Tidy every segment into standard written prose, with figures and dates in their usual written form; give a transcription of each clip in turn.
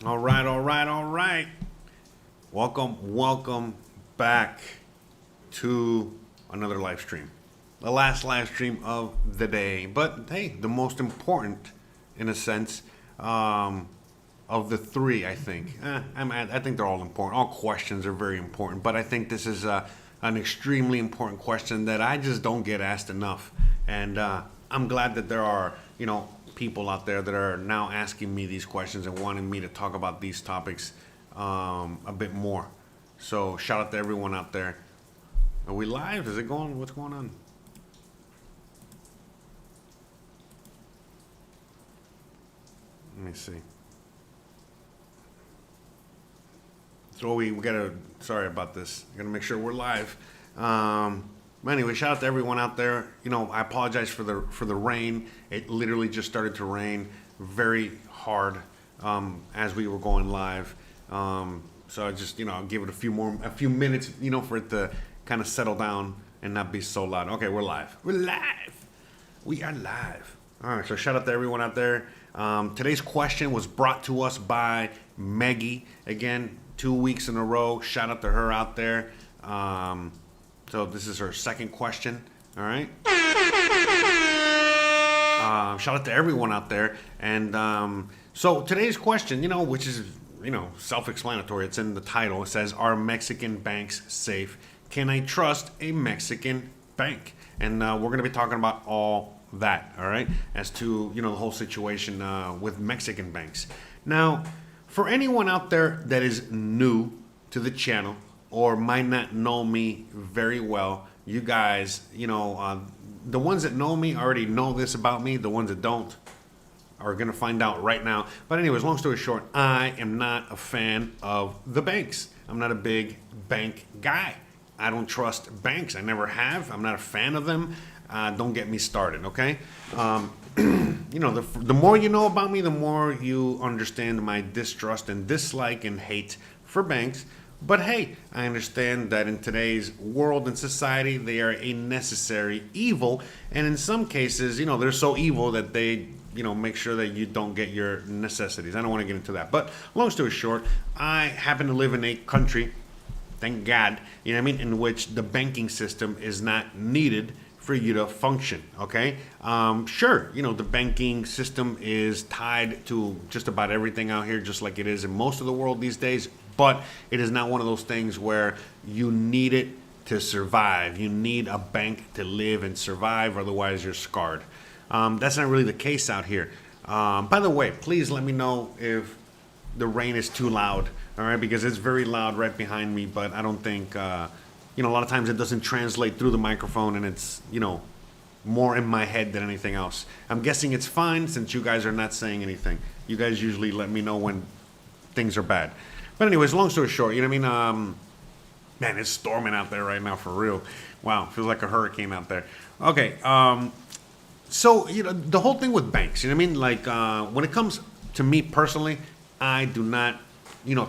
All right, all right, all right. Welcome back to another live stream. The last live stream of the day, but hey, the most important, in a sense, of the three. I think. I think they're all important. All questions are very important, but I think this is an extremely important question that I just don't get asked enough, and I'm glad that there are, people out there that are now asking me these questions and wanting me to talk about these topics a bit more. So shout out to everyone out there. Are we live? Is it going? What's going on? Let me see. So we gotta, sorry about this. Gotta make sure we're live. But anyway, shout out to everyone out there. I apologize for the rain. It literally just started to rain very hard as we were going live. So I just, I'll give it a few minutes, for it to kind of settle down and not be so loud. Okay, we're live. We're live. We are live. All right, so shout out to everyone out there. Today's question was brought to us by Meggie. Again, 2 weeks in a row. Shout out to her out there. So this is her second question. All right. Shout out to everyone out there. And so today's question, which is, self-explanatory. It's in the title. It says, "Are Mexican banks safe? Can I trust a Mexican bank?" And we're going to be talking about all that, all right, as to, the whole situation with Mexican banks. Now, for anyone out there that is new to the channel or might not know me very well, you guys, the ones that know me already know this about me. The ones that don't are going to find out right now. But anyways, long story short, I am not a fan of the banks. I'm not a big bank guy. I don't trust banks. I never have. I'm not a fan of them. Don't get me started, okay? The more you know about me, the more you understand my distrust and dislike and hate for banks. But hey, I understand that in today's world and society, they are a necessary evil. And in some cases, they're so evil that they, make sure that you don't get your necessities. I don't want to get into that. But long story short, I happen to live in a country, thank God, in which the banking system is not needed for you to function, okay? Sure, the banking system is tied to just about everything out here, just like it is in most of the world these days, but it is not one of those things where you need it to survive. You need a bank to live and survive, otherwise you're scarred. That's not really the case out here. By the way, please let me know if the rain is too loud, all right? Because it's very loud right behind me, but I don't think... a lot of times it doesn't translate through the microphone and it's, more in my head than anything else. I'm guessing it's fine since you guys are not saying anything. You guys usually let me know when things are bad. But anyways, long story short, man, it's storming out there right now for real. Wow, feels like a hurricane out there. Okay, so, the whole thing with banks, like when it comes to me personally, I do not,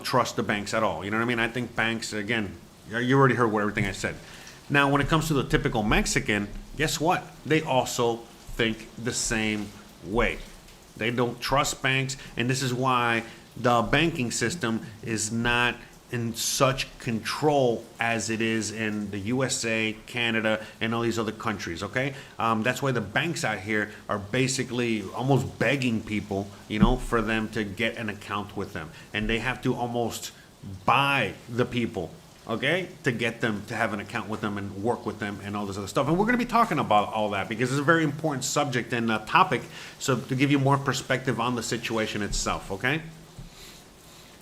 trust the banks at all. I think banks, again, you already heard everything I said. Now, when it comes to the typical Mexican, guess what? They also think the same way. They don't trust banks, and this is why the banking system is not in such control as it is in the USA, Canada, and all these other countries, okay? That's why the banks out here are basically almost begging people, for them to get an account with them. And they have to almost buy the people, okay, to get them to have an account with them and work with them and all this other stuff. And we're going to be talking about all that because it's a very important subject and topic, so to give you more perspective on the situation itself, okay?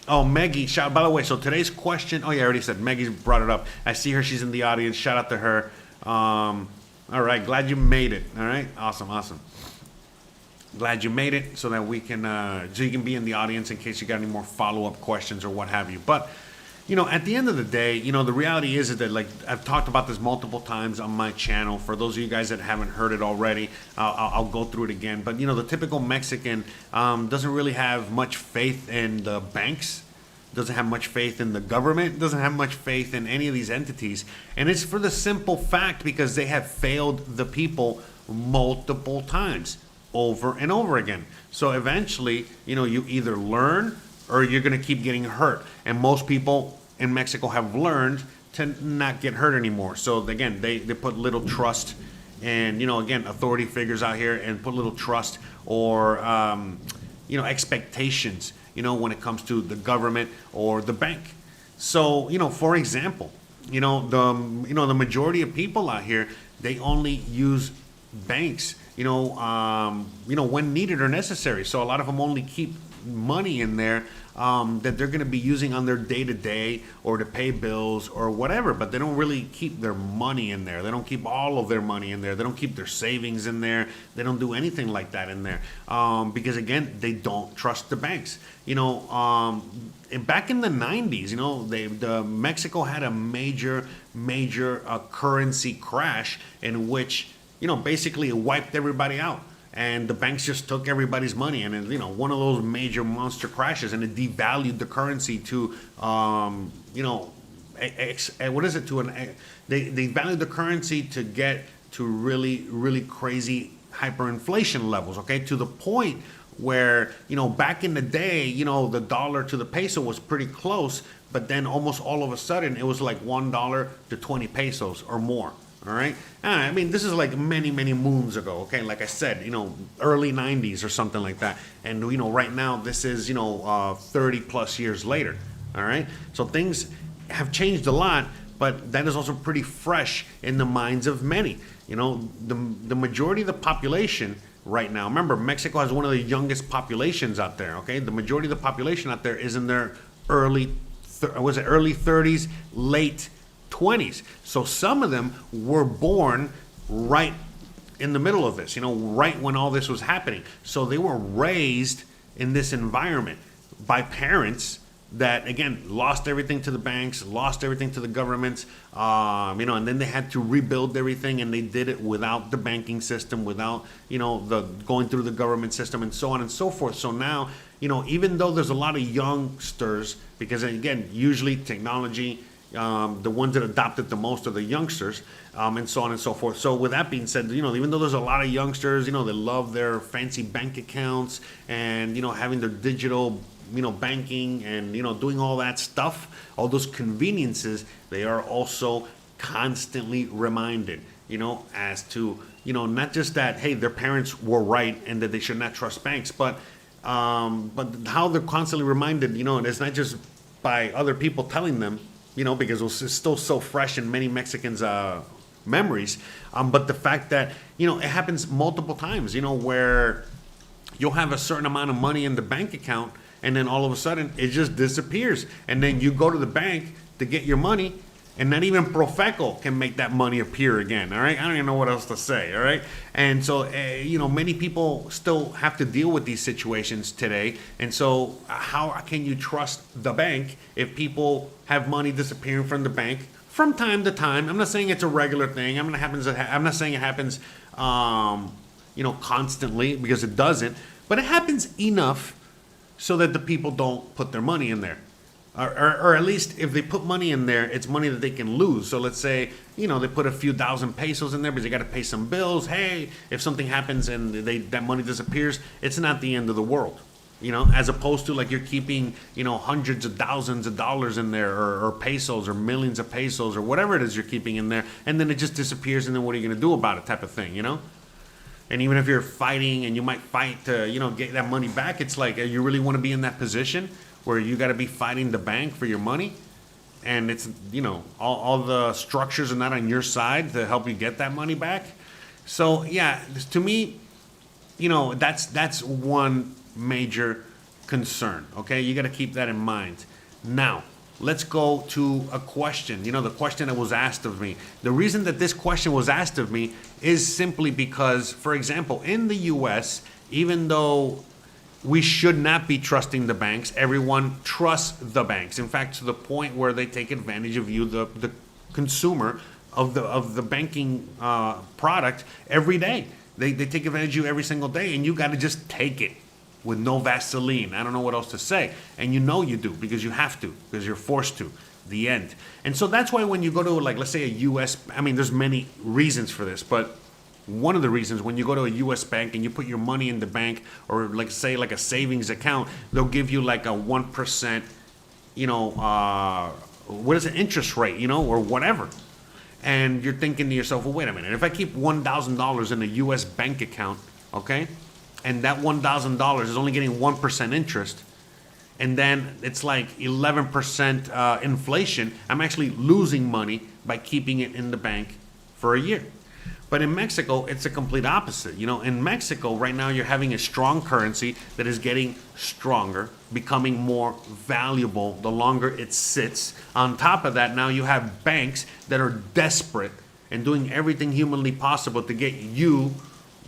Oh, Meggie, by the way, so today's question, I already said, Meggie brought it up. I see her, she's in the audience. Shout out to her. All right, glad you made it. All right, awesome. Glad you made it so that we can, so you can be in the audience in case you got any more follow-up questions or what have you. But at the end of the day, the reality is that, like, I've talked about this multiple times on my channel. For those of you guys that haven't heard it already, I'll go through it again. But, the typical Mexican doesn't really have much faith in the banks, doesn't have much faith in the government, doesn't have much faith in any of these entities. And it's for the simple fact because they have failed the people multiple times, over and over again. So eventually, you either learn or you're going to keep getting hurt. And most people in Mexico have learned to not get hurt anymore. So again, they put little trust and, again, authority figures out here, and put little trust or, expectations, when it comes to the government or the bank. So, for example, the majority of people out here, they only use banks, when needed or necessary. So a lot of them only keep money in there that they're going to be using on their day-to-day or to pay bills or whatever, but they don't really keep their money in there. They don't keep all of their money in there. They don't keep their savings in there. They don't do anything like that in there because, again, they don't trust the banks. Back in the 90s, Mexico had a major currency crash in which, basically it wiped everybody out. And the banks just took everybody's money, and one of those major monster crashes, and it devalued the currency to, what is it? They valued the currency to get to really, really crazy hyperinflation levels. Okay, to the point where back in the day, the dollar to the peso was pretty close, but then almost all of a sudden it was like $1 to 20 pesos or more. All right. I mean, this is like many, many moons ago. Okay. Like I said, early 90s or something like that. And, right now this is, 30 plus years later. All right. So things have changed a lot, but that is also pretty fresh in the minds of many. The majority of the population right now, remember, Mexico has one of the youngest populations out there. Okay. The majority of the population out there is in their early 30s, late 20s. So some of them were born right in the middle of this, right when all this was happening. So they were raised in this environment by parents that, again, lost everything to the banks, lost everything to the governments, and then they had to rebuild everything, and they did it without the banking system, without, the going through the government system, and so on and so forth. So now, even though there's a lot of youngsters, because again, usually technology, the ones that adopted the most are the youngsters, and so on and so forth. So with that being said, even though there's a lot of youngsters, they love their fancy bank accounts and, having their digital, banking and, doing all that stuff, all those conveniences, they are also constantly reminded, as to, not just that, hey, their parents were right and that they should not trust banks, but how they're constantly reminded, and it's not just by other people telling them, because it's still so fresh in many Mexicans' memories. But the fact that, it happens multiple times, where you'll have a certain amount of money in the bank account, and then all of a sudden it just disappears. And then you go to the bank to get your money, and not even Profeco can make that money appear again. All right. I don't even know what else to say. All right. And so, many people still have to deal with these situations today. And so how can you trust the bank if people have money disappearing from the bank from time to time? I'm not saying it's a regular thing. I'm not saying it happens, constantly, because it doesn't, but it happens enough so that the people don't put their money in there. Or at least if they put money in there, it's money that they can lose. So let's say, they put a few thousand pesos in there because they got to pay some bills. Hey, if something happens and that money disappears, it's not the end of the world. As opposed to like you're keeping, hundreds of thousands of dollars in there or pesos or millions of pesos or whatever it is you're keeping in there. And then it just disappears. And then what are you going to do about it type of thing, And even if you're fighting and you might fight to, get that money back, it's like, you really want to be in that position where you got to be fighting the bank for your money, and it's, all the structures are not on your side to help you get that money back. So yeah, to me, that's one major concern. Okay, you got to keep that in mind. Now, let's go to a question. The question that was asked of me. The reason that this question was asked of me is simply because, for example, in the U.S., even though we should not be trusting the banks, everyone trusts the banks. In fact, to the point where they take advantage of you, the consumer of the banking product every day. They take advantage of you every single day, and you got to just take it with no Vaseline. I don't know what else to say. And you do because you have to, because you're forced to. The end. And so that's why when you go to, like, let's say a U.S., there's many reasons for this, but one of the reasons when you go to a U.S. bank and you put your money in the bank, or like say like a savings account, they'll give you like a 1%, what is it, interest rate, or whatever. And you're thinking to yourself, well, wait a minute, if I keep $1,000 in a U.S. bank account, okay, and that $1,000 is only getting 1% interest, and then it's like 11% inflation, I'm actually losing money by keeping it in the bank for a year. But in Mexico, it's a complete opposite. In Mexico, right now, you're having a strong currency that is getting stronger, becoming more valuable the longer it sits. On top of that, now you have banks that are desperate and doing everything humanly possible to get you,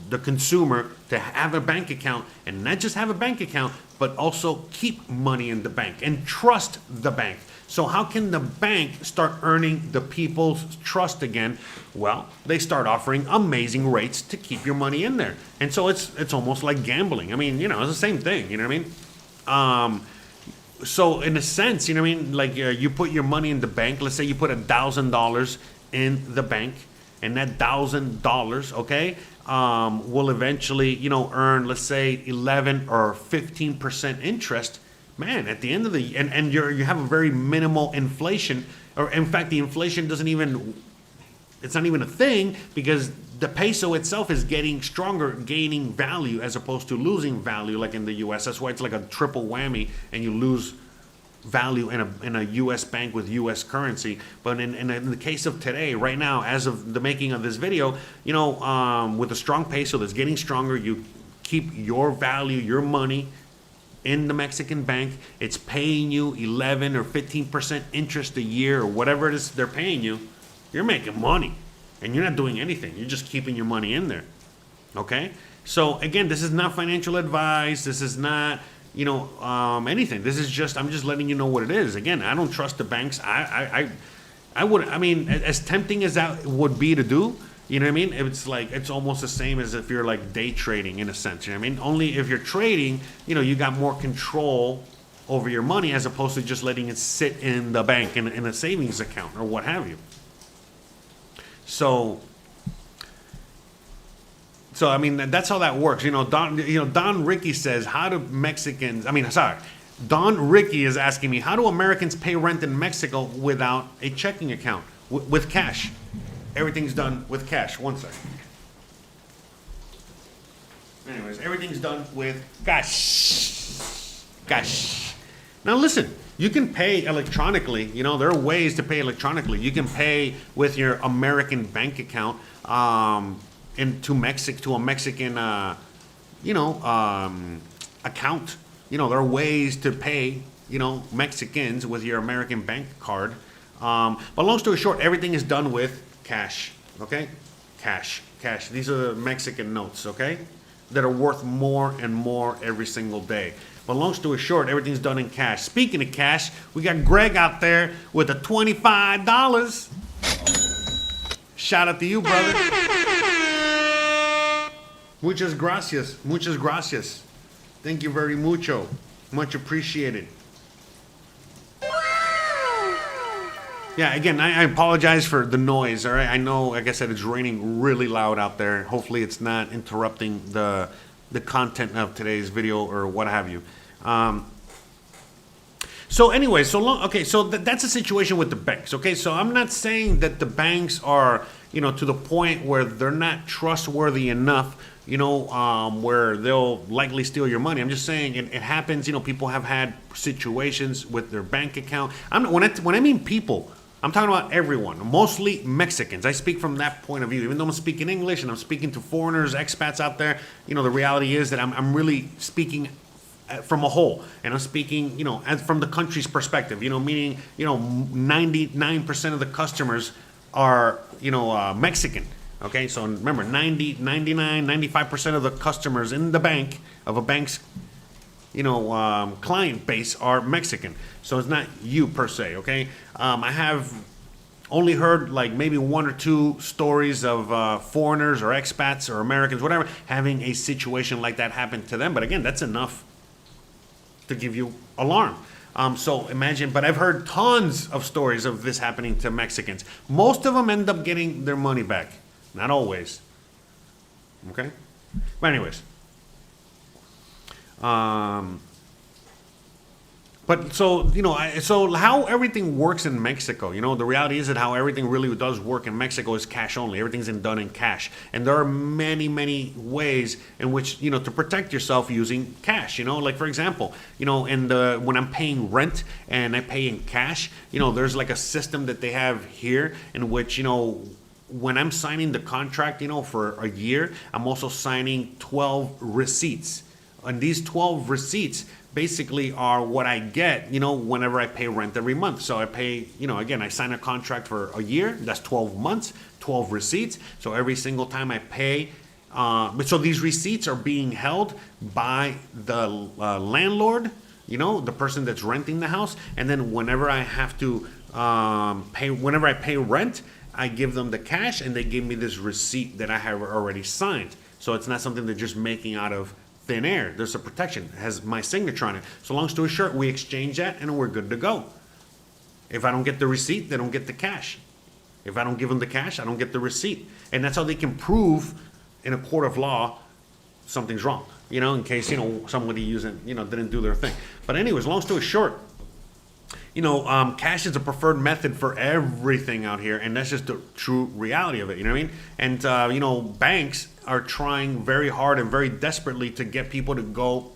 the consumer, to have a bank account, and not just have a bank account, but also keep money in the bank and trust the bank. So how can the bank start earning the people's trust again? Well, they start offering amazing rates to keep your money in there. And so it's almost like gambling. I mean, it's the same thing, you know what I mean? So in a sense, like you put your money in the bank. Let's say you put $1,000 in the bank, and that $1,000, okay, will eventually, earn, let's say, 11 or 15% interest. Man, at the end of the and you have a very minimal inflation, or in fact, the inflation it's not even a thing, because the peso itself is getting stronger, gaining value as opposed to losing value like in the U.S. That's why it's like a triple whammy, and you lose value in a U.S. bank with U.S. currency. But in the case of today, right now, as of the making of this video, with a strong peso that's getting stronger, you keep your value, your money in the Mexican bank. It's paying you 11 or 15% interest a year, or whatever it is they're paying you. You're making money, and you're not doing anything. You're just keeping your money in there. Okay? So again, this is not financial advice. This is not, anything. This is just, I'm just letting you know what it is. Again, I don't trust the banks. I would, as tempting as that would be to do, you know what I mean? It's like, it's almost the same as if you're like day trading in a sense, you know what I mean? Only if you're trading, you got more control over your money as opposed to just letting it sit in the bank in a savings account or what have you. So I mean, that's how that works. Don Ricky says, how do Mexicans, Don Ricky is asking me, how do Americans pay rent in Mexico without a checking account, with cash? Everything's done with cash. One second. Anyways, everything's done with cash. Cash. Now listen, you can pay electronically. There are ways to pay electronically. You can pay with your American bank account to a Mexican account. There are ways to pay Mexicans with your American bank card. But long story short, everything is done with cash. Okay, cash. These are the Mexican notes. Okay, that are worth more and more every single day. But long story short, everything's done in cash. Speaking of cash, we got Greg out there with the $25. Shout out to you, brother. Muchas gracias. Muchas gracias. Thank you very mucho. Much appreciated. Yeah, again, I apologize for the noise, all right? I know, like I said, it's raining really loud out there. Hopefully it's not interrupting the content of today's video or what have you. So anyway, that's a situation with the banks, okay? So I'm not saying that the banks are, to the point where they're not trustworthy enough, where they'll likely steal your money. I'm just saying it happens. People have had situations with their bank account. When I mean people, I'm talking about everyone, mostly Mexicans. I speak from that point of view. Even though I'm speaking English and I'm speaking to foreigners, expats out there, the reality is that I'm really speaking from a whole, and I'm speaking, from the country's perspective, meaning, 99% of the customers are, Mexican. Okay, so remember, 95% of the customers in the bank, of a bank's, client base, are Mexican. So it's not you per se, okay? I have only heard like maybe one or two stories of foreigners or expats or Americans, whatever, having a situation like that happen to them. But again, that's enough to give you alarm. So imagine, but I've heard tons of stories of this happening to Mexicans. Most of them end up getting their money back. Not always. Okay? But anyways. But so, so how everything works in Mexico, the reality is that how everything really does work in Mexico is cash only. Everything's done in cash. And there are many, many ways in which, to protect yourself using cash, like for example, when I'm paying rent and I pay in cash, there's like a system that they have here in which, when I'm signing the contract, for a year, I'm also signing 12 receipts. And these 12 receipts basically are what I get, whenever I pay rent every month. So I pay, again, I sign a contract for a year. That's 12 months, 12 receipts. So every single time I pay, so these receipts are being held by the landlord, the person that's renting the house. And then whenever I have to whenever I pay rent, I give them the cash and they give me this receipt that I have already signed. So it's not something they're just making out of thin air. There's a protection. It has my signature on it. So long story short, we exchange that and we're good to go. If I don't get the receipt, they don't get the cash. If I don't give them the cash, I don't get the receipt. And that's how they can prove in a court of law something's wrong, in case, somebody didn't do their thing. But anyways, long story short, cash is a preferred method for everything out here, and that's just the true reality of it. You know what I mean? And banks are trying very hard and very desperately to get people to go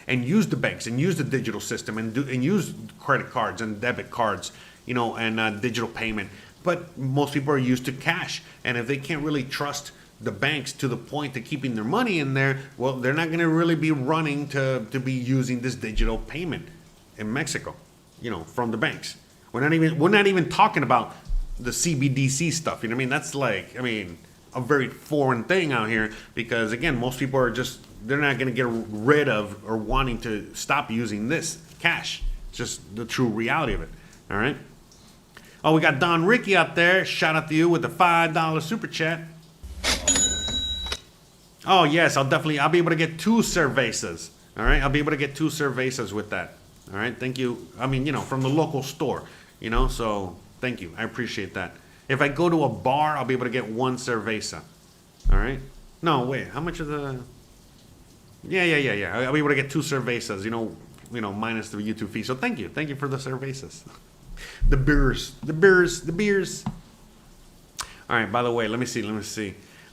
and use the banks and use the digital system and use credit cards and debit cards, and digital payment. But most people are used to cash, and if they can't really trust the banks to the point of keeping their money in there, well, they're not going to really be running to be using this digital payment in Mexico. From the banks. We're not even talking about the CBDC stuff. You know what I mean? That's a very foreign thing out here because again, most people are they're not going to get rid of or wanting to stop using this cash. It's just the true reality of it. All right. Oh, we got Don Ricky out there. Shout out to you with the $5 super chat. Oh yes, I'll be able to get 2 cervezas. All right. I'll be able to get 2 cervezas with that. All right, thank you. From the local store, so thank you. I appreciate that. If I go to a bar, I'll be able to get 1 cerveza. All right? No, wait, how much is the... Yeah. I'll be able to get 2 cervezas, minus the YouTube fee. So thank you. Thank you for the cervezas. The beers. All right, by the way, let me see.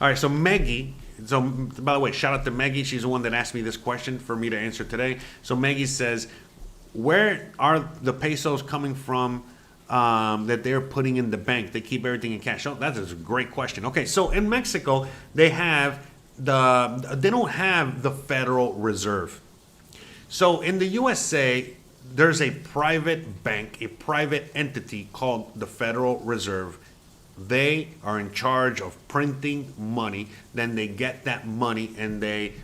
All right, so Meggie... So, by the way, shout out to Meggie. She's the one that asked me this question for me to answer today. So Meggie says... Where are the pesos coming from that they're putting in the bank? They keep everything in cash. Oh, that is a great question. Okay, so in Mexico, they don't have the Federal Reserve. So in the USA, there's a private bank, a private entity called the Federal Reserve. They are in charge of printing money. Then they get that money and they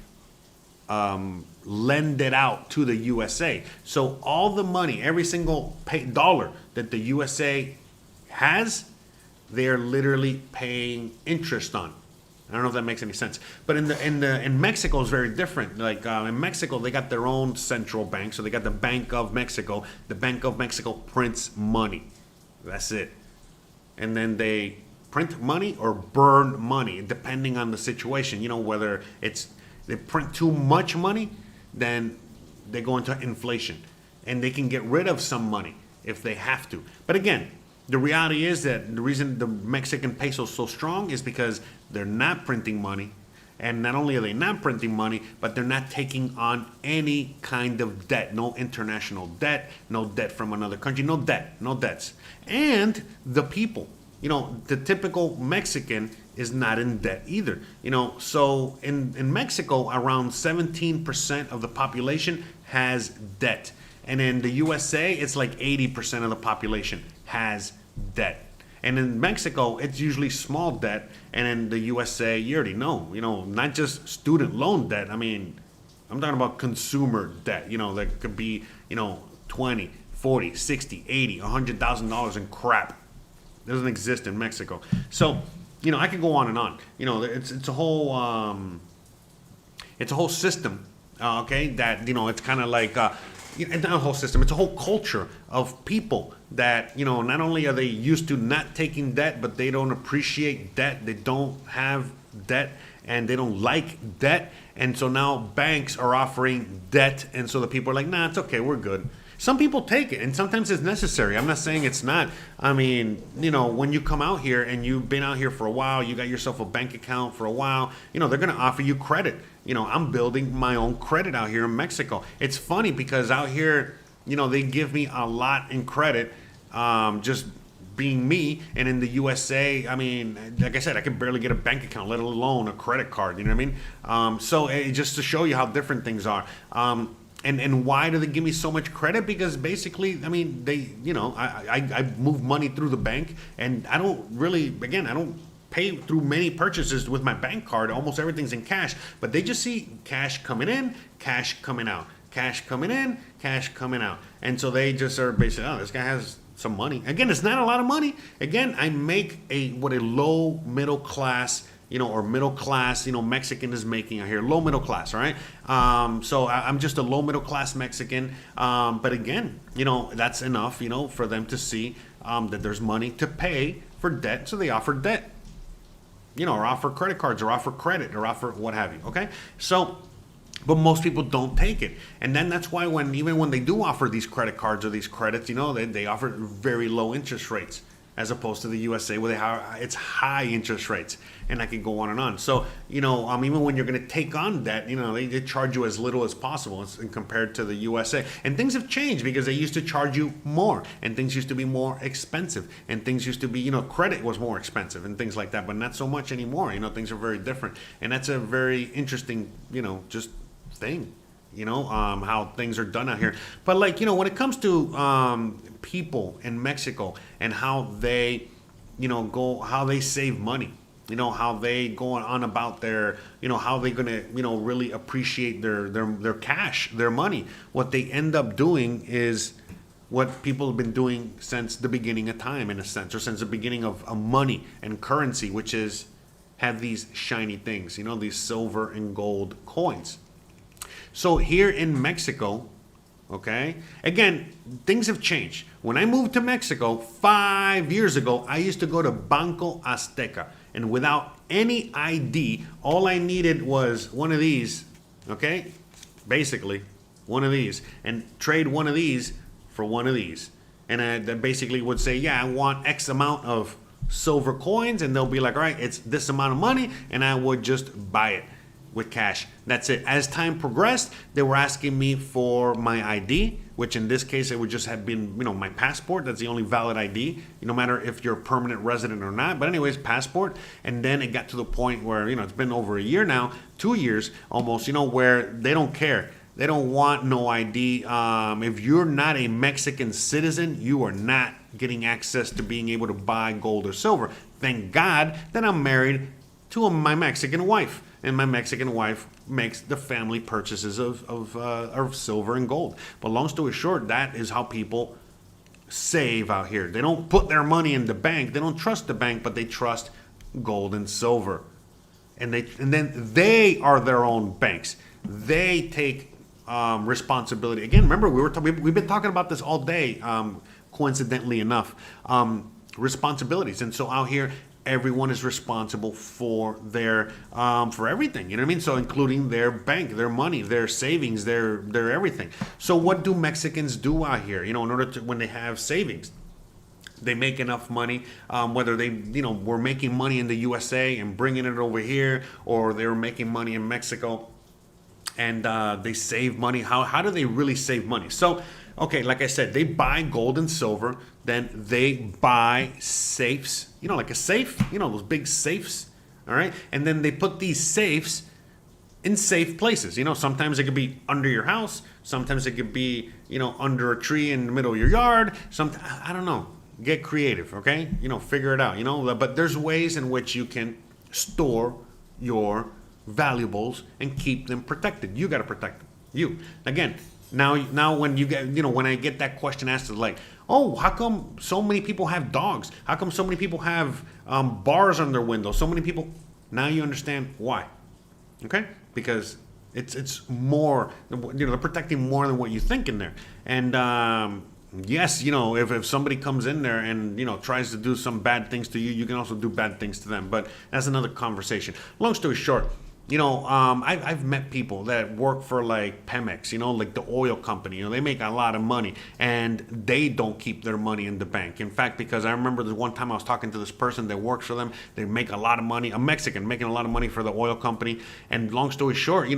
lend it out to the USA. So all the money, every single dollar that the USA has, they're literally paying interest on. I don't know if that makes any sense. But in Mexico is very different. Like in Mexico, they got their own central bank. So they got the Bank of Mexico. The Bank of Mexico prints money. That's it. And then they print money or burn money, depending on the situation. Whether they print too much money, then they go into inflation. And they can get rid of some money if they have to. But again, the reality is that the reason the Mexican peso is so strong is because they're not printing money. And not only are they not printing money, but they're not taking on any kind of debt. No international debt, no debt from another country, no debts. And the people, the typical Mexican is not in debt either. So in Mexico, around 17% of the population has debt. And in the USA, it's like 80% of the population has debt. And in Mexico, it's usually small debt. And in the USA, you already know, not just student loan debt. I mean, I'm talking about consumer debt, that could be, 20, 40, 60, 80, $100,000 in crap. It doesn't exist in Mexico. So, I could go on and on. It's a whole system, okay, that, it's kind of like, it's not a whole system, it's a whole culture of people that, not only are they used to not taking debt, but they don't appreciate debt, they don't have debt, and they don't like debt. And so now banks are offering debt. And so the people are like, nah, it's okay, we're good. Some people take it, and sometimes it's necessary. I'm not saying it's not. I mean, when you come out here and you've been out here for a while, you got yourself a bank account for a while, they're going to offer you credit. I'm building my own credit out here in Mexico. It's funny because out here, they give me a lot in credit, just being me. And in the USA, I mean, like I said, I can barely get a bank account, let alone a credit card. You know what I mean? So just to show you how different things are. And why do they give me so much credit? Because basically, I mean, I move money through the bank, and I don't pay through many purchases with my bank card. Almost everything's in cash, but they just see cash coming in, cash coming out, cash coming in, cash coming out. And so they just are basically, oh, this guy has some money. Again, it's not a lot of money. Again, I make what a low middle class or middle class, Mexican is making out here, low middle class, all right? So I'm just a low middle class Mexican. But again, that's enough, for them to see that there's money to pay for debt. So they offer debt, or offer credit cards, or offer credit, or offer what have you, okay? So, but most people don't take it. And then that's why even when they do offer these credit cards or these credits, they offer very low interest rates, as opposed to the USA where it's high interest rates, and I could go on and on. So, even when you're going to take on debt, they charge you as little as possible compared to the USA. And things have changed because they used to charge you more, and things used to be more expensive, and things used to be, credit was more expensive and things like that, but not so much anymore. Things are very different. And that's a very interesting, just thing. How things are done out here. But when it comes to people in Mexico and how they, how they save money, how they go on about their, how they're going to, really appreciate their cash, their money. What they end up doing is what people have been doing since the beginning of time, in a sense, or since the beginning of money and currency, which is have these shiny things, these silver and gold coins. So here in Mexico, okay, again, things have changed. When I moved to Mexico 5 years ago, I used to go to Banco Azteca, and without any ID, all I needed was one of these, okay, basically one of these, and trade one of these for one of these. And I basically would say, yeah, I want X amount of silver coins, and they'll be like, all right, it's this amount of money, and I would just buy it with cash. That's it. As time progressed, they were asking me for my ID, which in this case it would just have been, my passport. That's the only valid ID, no matter if you're a permanent resident or not. But anyways, passport. And then it got to the point where, it's been over a year now, 2 years almost, where they don't care. They don't want no ID. If you're not a Mexican citizen, you are not getting access to being able to buy gold or silver. Thank God that I'm married to my Mexican wife. And my Mexican wife makes the family purchases of silver and gold. But long story short, that is how people save out here. They don't put their money in the bank. They don't trust the bank, but they trust gold and silver. And then they are their own banks. They take responsibility. Again, remember, we've been talking about this all day, coincidentally enough, responsibilities. And so out here, everyone is responsible for their for everything, you know what I mean? So including their bank, their money, their savings, their everything. So what do Mexicans do out here? In order to, when they have savings, they make enough money, whether they were making money in the USA and bringing it over here, or they were making money in Mexico and they save money. How do they really save money? So okay, like I said, they buy gold and silver, then they buy safes, like a safe, those big safes, all right? And then they put these safes in safe places. Sometimes it could be under your house, sometimes it could be, under a tree in the middle of your yard, I don't know. Get creative, okay? Figure it out, but there's ways in which you can store your valuables and keep them protected. You got to protect them. You. Again, Now when you get, when I get that question asked, it's like, oh, how come so many people have dogs? How come so many people have bars on their windows? So many people. Now you understand why, okay? Because it's more, they're protecting more than what you think in there. And yes, if somebody comes in there and, tries to do some bad things to you, you can also do bad things to them. But that's another conversation. Long story short, I've met people that work for like Pemex, like the oil company. They make a lot of money and they don't keep their money in the bank. In fact, because I remember the one time I was talking to this person that works for them, they make a lot of money, a Mexican making a lot of money for the oil company. And long story short,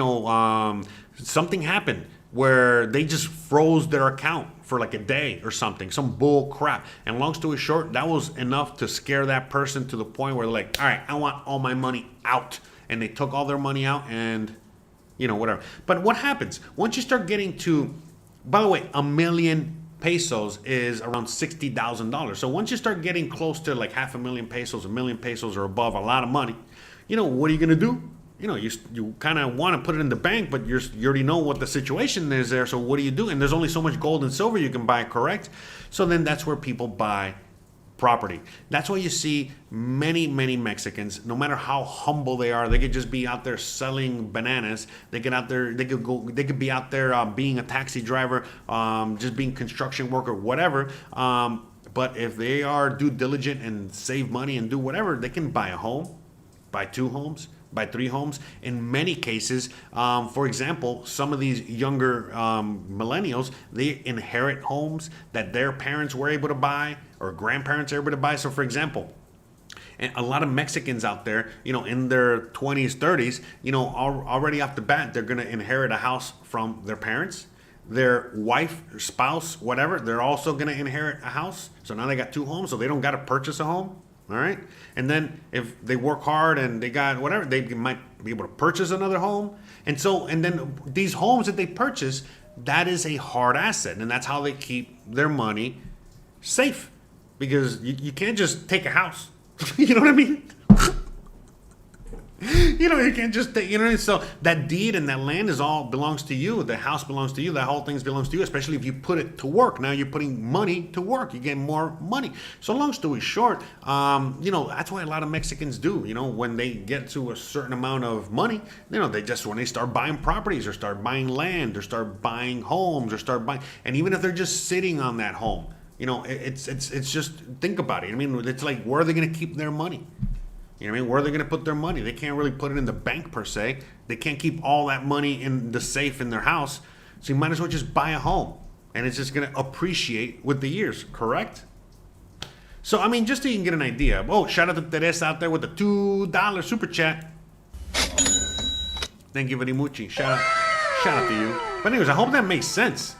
something happened where they just froze their account for like a day or something, some bull crap. And long story short, that was enough to scare that person to the point where they're like, all right, I want all my money out. And they took all their money out and, whatever. But what happens? Once you start getting to, by the way, $1 million pesos is around $60,000. So once you start getting close to like 500,000 pesos, 1 million pesos or above, a lot of money, what are you going to do? You kind of want to put it in the bank, but you already know what the situation is there. So what do you do? And there's only so much gold and silver you can buy, correct? So then that's where people buy property. That's why you see many Mexicans, no matter how humble they are, they could just be out there selling bananas. They could be out there being a taxi driver, just being construction worker, whatever. But if they are due diligent and save money and do whatever, they can buy a home, buy 2 homes, buy 3 homes. In many cases, for example, some of these younger millennials, they inherit homes that their parents were able to buy or grandparents are able to buy. So for example, and a lot of Mexicans out there, in their 20s, 30s, already off the bat, they're going to inherit a house from their parents. Their wife, spouse, whatever, they're also going to inherit a house. So now they got 2 homes, so they don't got to purchase a home. All right. And then if they work hard and they got whatever, they might be able to purchase another home. And then these homes that they purchase, that is a hard asset. And that's how they keep their money safe, because you can't just take a house. You know what I mean? You can't just take, so that deed and that land is all belongs to you. The house belongs to you. That whole thing belongs to you, especially if you put it to work. Now you're putting money to work. You get more money. So long story short, that's why a lot of Mexicans do, when they get to a certain amount of money, when they start buying properties or start buying land or start buying homes or start buying, and even if they're just sitting on that home, it's just, think about it. It's like, where are they going to keep their money? Where are they going to put their money? They can't really put it in the bank per se. They can't keep all that money in the safe in their house. So you might as well just buy a home. And it's just going to appreciate with the years, correct? So, just so you can get an idea. Oh, shout out to Teresa out there with the $2 super chat. Thank you very much. Shout out to you. But anyways, I hope that makes sense.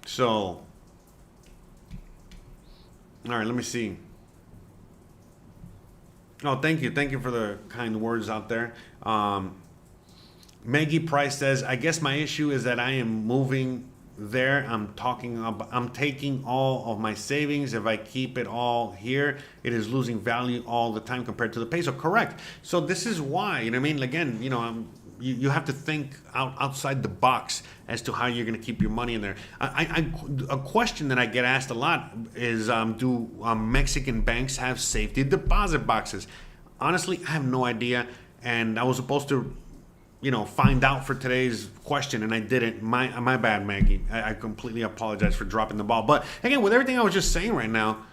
So, all right, let me see. Oh, thank you for the kind words out there. Meggie Price says, I guess my issue is that I am moving there. I'm taking all of my savings. If I keep it all here, it is losing value all the time compared to the peso. Correct. So this is why, again, you have to think outside the box as to how you're going to keep your money in there. A question that I get asked a lot is, do Mexican banks have safety deposit boxes? Honestly, I have no idea. And I was supposed to, find out for today's question, and I didn't. My bad, Maggie. I completely apologize for dropping the ball. But again, with everything I was just saying right now,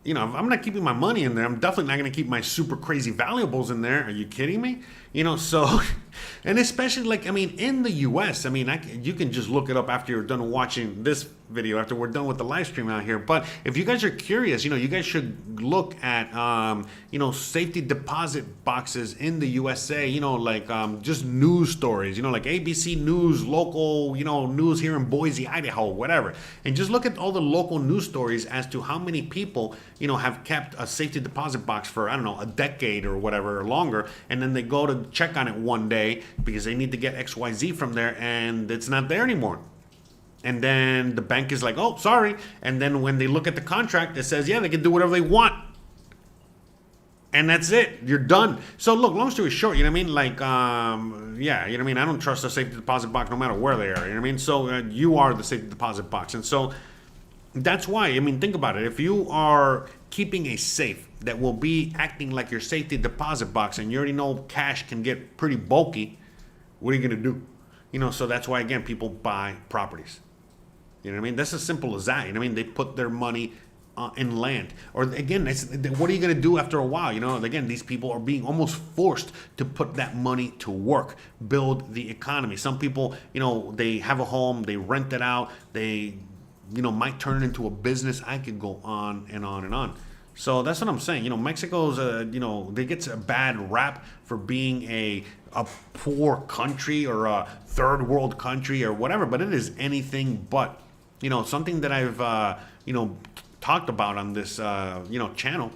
if I'm not keeping my money in there, I'm definitely not going to keep my super crazy valuables in there. Are you kidding me? So, and especially in the US, you can just look it up after you're done watching this video, after we're done with the live stream out here. But if you guys are curious, you guys should look at, safety deposit boxes in the USA, just news stories, like ABC News, local, news here in Boise, Idaho, whatever. And just look at all the local news stories as to how many people, have kept a safety deposit box for, a decade or whatever or longer. And then they go to check on it one day because they need to get XYZ from there and it's not there anymore. And then the bank is like, oh, sorry. And then when they look at the contract, it says, yeah, they can do whatever they want. And that's it. You're done. So look, long story short, I don't trust a safety deposit box no matter where they are. So you are the safety deposit box. And so that's why, think about it. If you are keeping a safe that will be acting like your safety deposit box and you already know cash can get pretty bulky, what are you going to do? So that's why, again, people buy properties. You know what I mean? That's as simple as that. You know what I mean? They put their money in land. Or again, what are you going to do after a while? You know, again, these people are being almost forced to put that money to work, build the economy. Some people, you know, they have a home, they rent it out, they, you know, might turn it into a business. I could go on and on and on. So that's what I'm saying. You know, Mexico's, you know, they get a bad rap for being a poor country or a third world country or whatever, but it is anything but. You know, something that I've, you know, talked about on this, you know, channel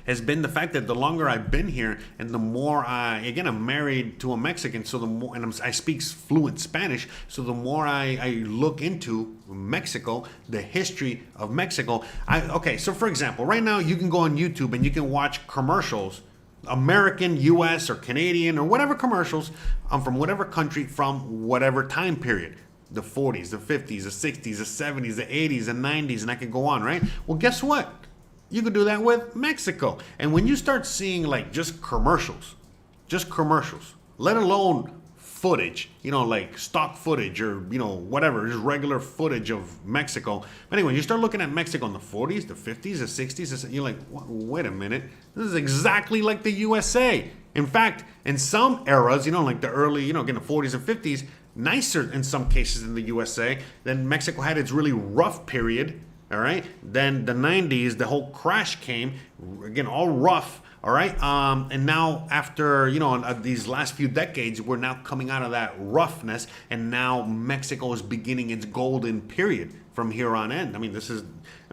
has been the fact that the longer I've been here and the more again, I'm married to a Mexican, so the more, and I speak fluent Spanish, so the more I look into Mexico, the history of Mexico. Okay, so for example, right now you can go on YouTube and you can watch commercials, American, US, or Canadian, or whatever commercials from whatever country, from whatever time period. The 40s, the 50s, the 60s, the 70s, the 80s, the 90s, and I could go on, right? Well, guess what? You could do that with Mexico. And when you start seeing like just commercials, let alone footage, you know, like stock footage or, you know, whatever, just regular footage of Mexico. But anyway, you start looking at Mexico in the 40s, the 50s, the 60s, you're like, wait a minute, this is exactly like the USA. In fact, in some eras, you know, like the early, you know, again, the 40s and 50s, nicer in some cases in the USA. Then Mexico had its really rough period, all right? Then the 90s, the whole crash came, again, all rough, all right? And now after, you know, these last few decades, we're now coming out of that roughness, and now Mexico is beginning its golden period from here on in. I mean,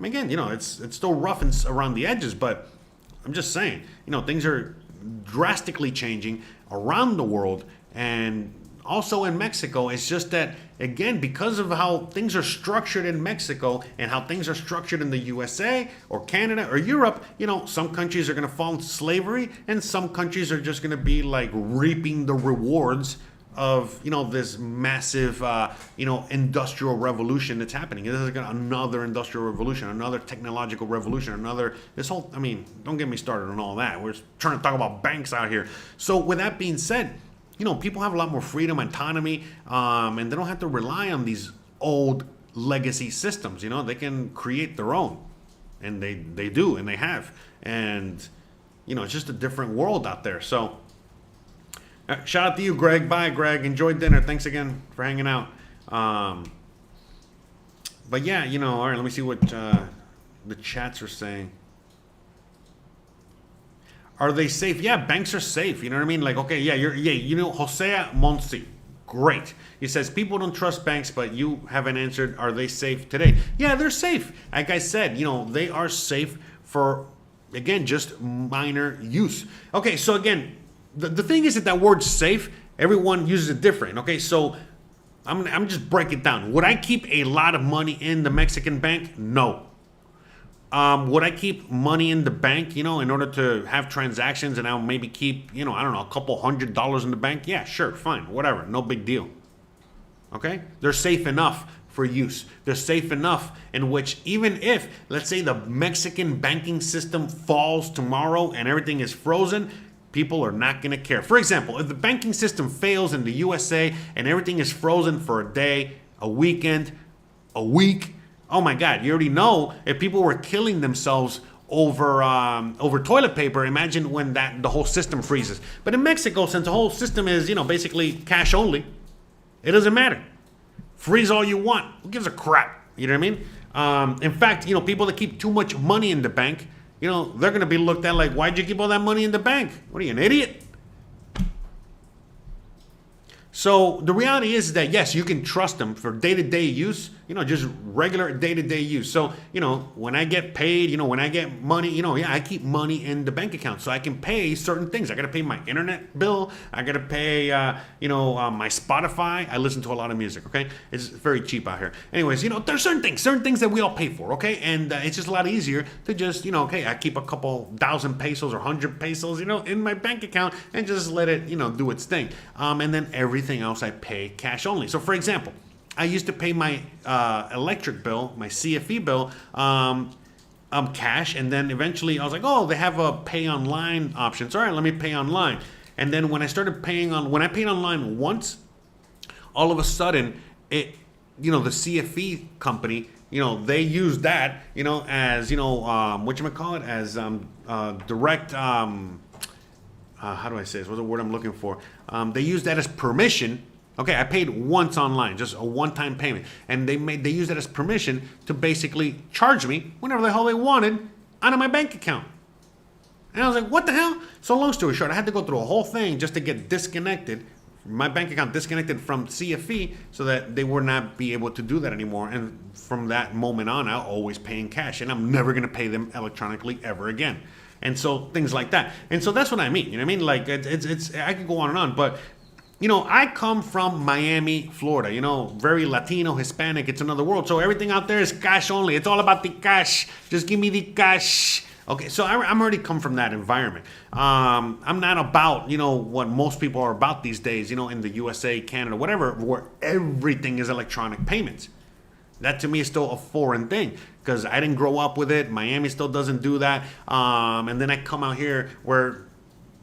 again, you know, it's still rough around the edges, but I'm just saying, you know, things are drastically changing around the world, and also in Mexico. It's just that, again, because of how things are structured in Mexico and how things are structured in the USA or Canada or Europe, you know, some countries are going to fall into slavery and some countries are just going to be like reaping the rewards of, you know, this massive, you know, industrial revolution that's happening. This is another industrial revolution, another technological revolution, I mean, don't get me started on all that. We're trying to talk about banks out here. So with that being said, you know, people have a lot more freedom, autonomy, and they don't have to rely on these old legacy systems. You know, they can create their own, and they do, and they have. And, you know, it's just a different world out there. So, shout out to you, Greg. Bye, Greg. Enjoy dinner. Thanks again for hanging out. But yeah, you know, all right, let me see what the chats are saying. Are they safe? Yeah, banks are safe. You know what I mean? Like, okay, you know, José Monsi, great. He says, people don't trust banks, but you haven't answered, are they safe today? Yeah, they're safe. Like I said, you know, they are safe for, again, just minor use. Okay, so again, the thing is that word safe, everyone uses it different. Okay, so I'm just break it down. Would I keep a lot of money in the Mexican bank? No. Would I keep money in the bank, you know, in order to have transactions, and I'll maybe keep, you know, I don't know, a couple $100s in the bank? Yeah, sure, fine, whatever, no big deal. Okay? They're safe enough for use. They're safe enough in which even if, let's say, the Mexican banking system falls tomorrow and everything is frozen, people are not going to care. For example, if the banking system fails in the USA and everything is frozen for a day, a weekend, a week, oh my God, you already know if people were killing themselves over toilet paper, imagine when the whole system freezes. But in Mexico, since the whole system is, you know, basically cash only, it doesn't matter. Freeze all you want. Who gives a crap? You know what I mean? In fact, you know, people that keep too much money in the bank, you know, they're going to be looked at like, why'd you keep all that money in the bank? What are you, an idiot? So the reality is that, yes, you can trust them for day-to-day use, you know, just regular day-to-day use. So, you know, when I get paid, you know, when I get money, you know, yeah, I keep money in the bank account so I can pay certain things. I got to pay my internet bill. I got to pay, you know, my Spotify. I listen to a lot of music, okay? It's very cheap out here. Anyways, you know, there's certain things that we all pay for, okay? And it's just a lot easier to just, you know, okay, I keep a couple 1,000 pesos or 100 pesos, you know, in my bank account and just let it, you know, do its thing. And then everything else I pay cash only. So for example, I used to pay my electric bill, my CFE bill, cash, and then eventually I was like, oh, they have a pay online option. So all right, let me pay online. And then when I started when I paid online once, all of a sudden it the CFE company, they use that, as, whatchamacallit, as direct, how do I say this? What's the word I'm looking for? They use that as permission. Okay, I paid once online, just a one-time payment, and they use that as permission to basically charge me whenever the hell they wanted out of my bank account. And I was like, what the hell? So long story short, I had to go through a whole thing just to get disconnected, my bank account disconnected from CFE, so that they would not be able to do that anymore. And from that moment on, I'll always pay in cash, and I'm never going to pay them electronically ever again. And so things like that. And so that's what I mean. You know what I mean? Like it's I could go on and on, but I come from Miami, Florida, very Latino, Hispanic. It's another world. So everything out there is cash only. It's all about the cash. Just give me the cash. Okay, so I'm already come from that environment. I'm not about, what most people are about these days, in the USA, Canada, whatever, where everything is electronic payments. That to me is still a foreign thing because I didn't grow up with it. Miami still doesn't do that. And then I come out here where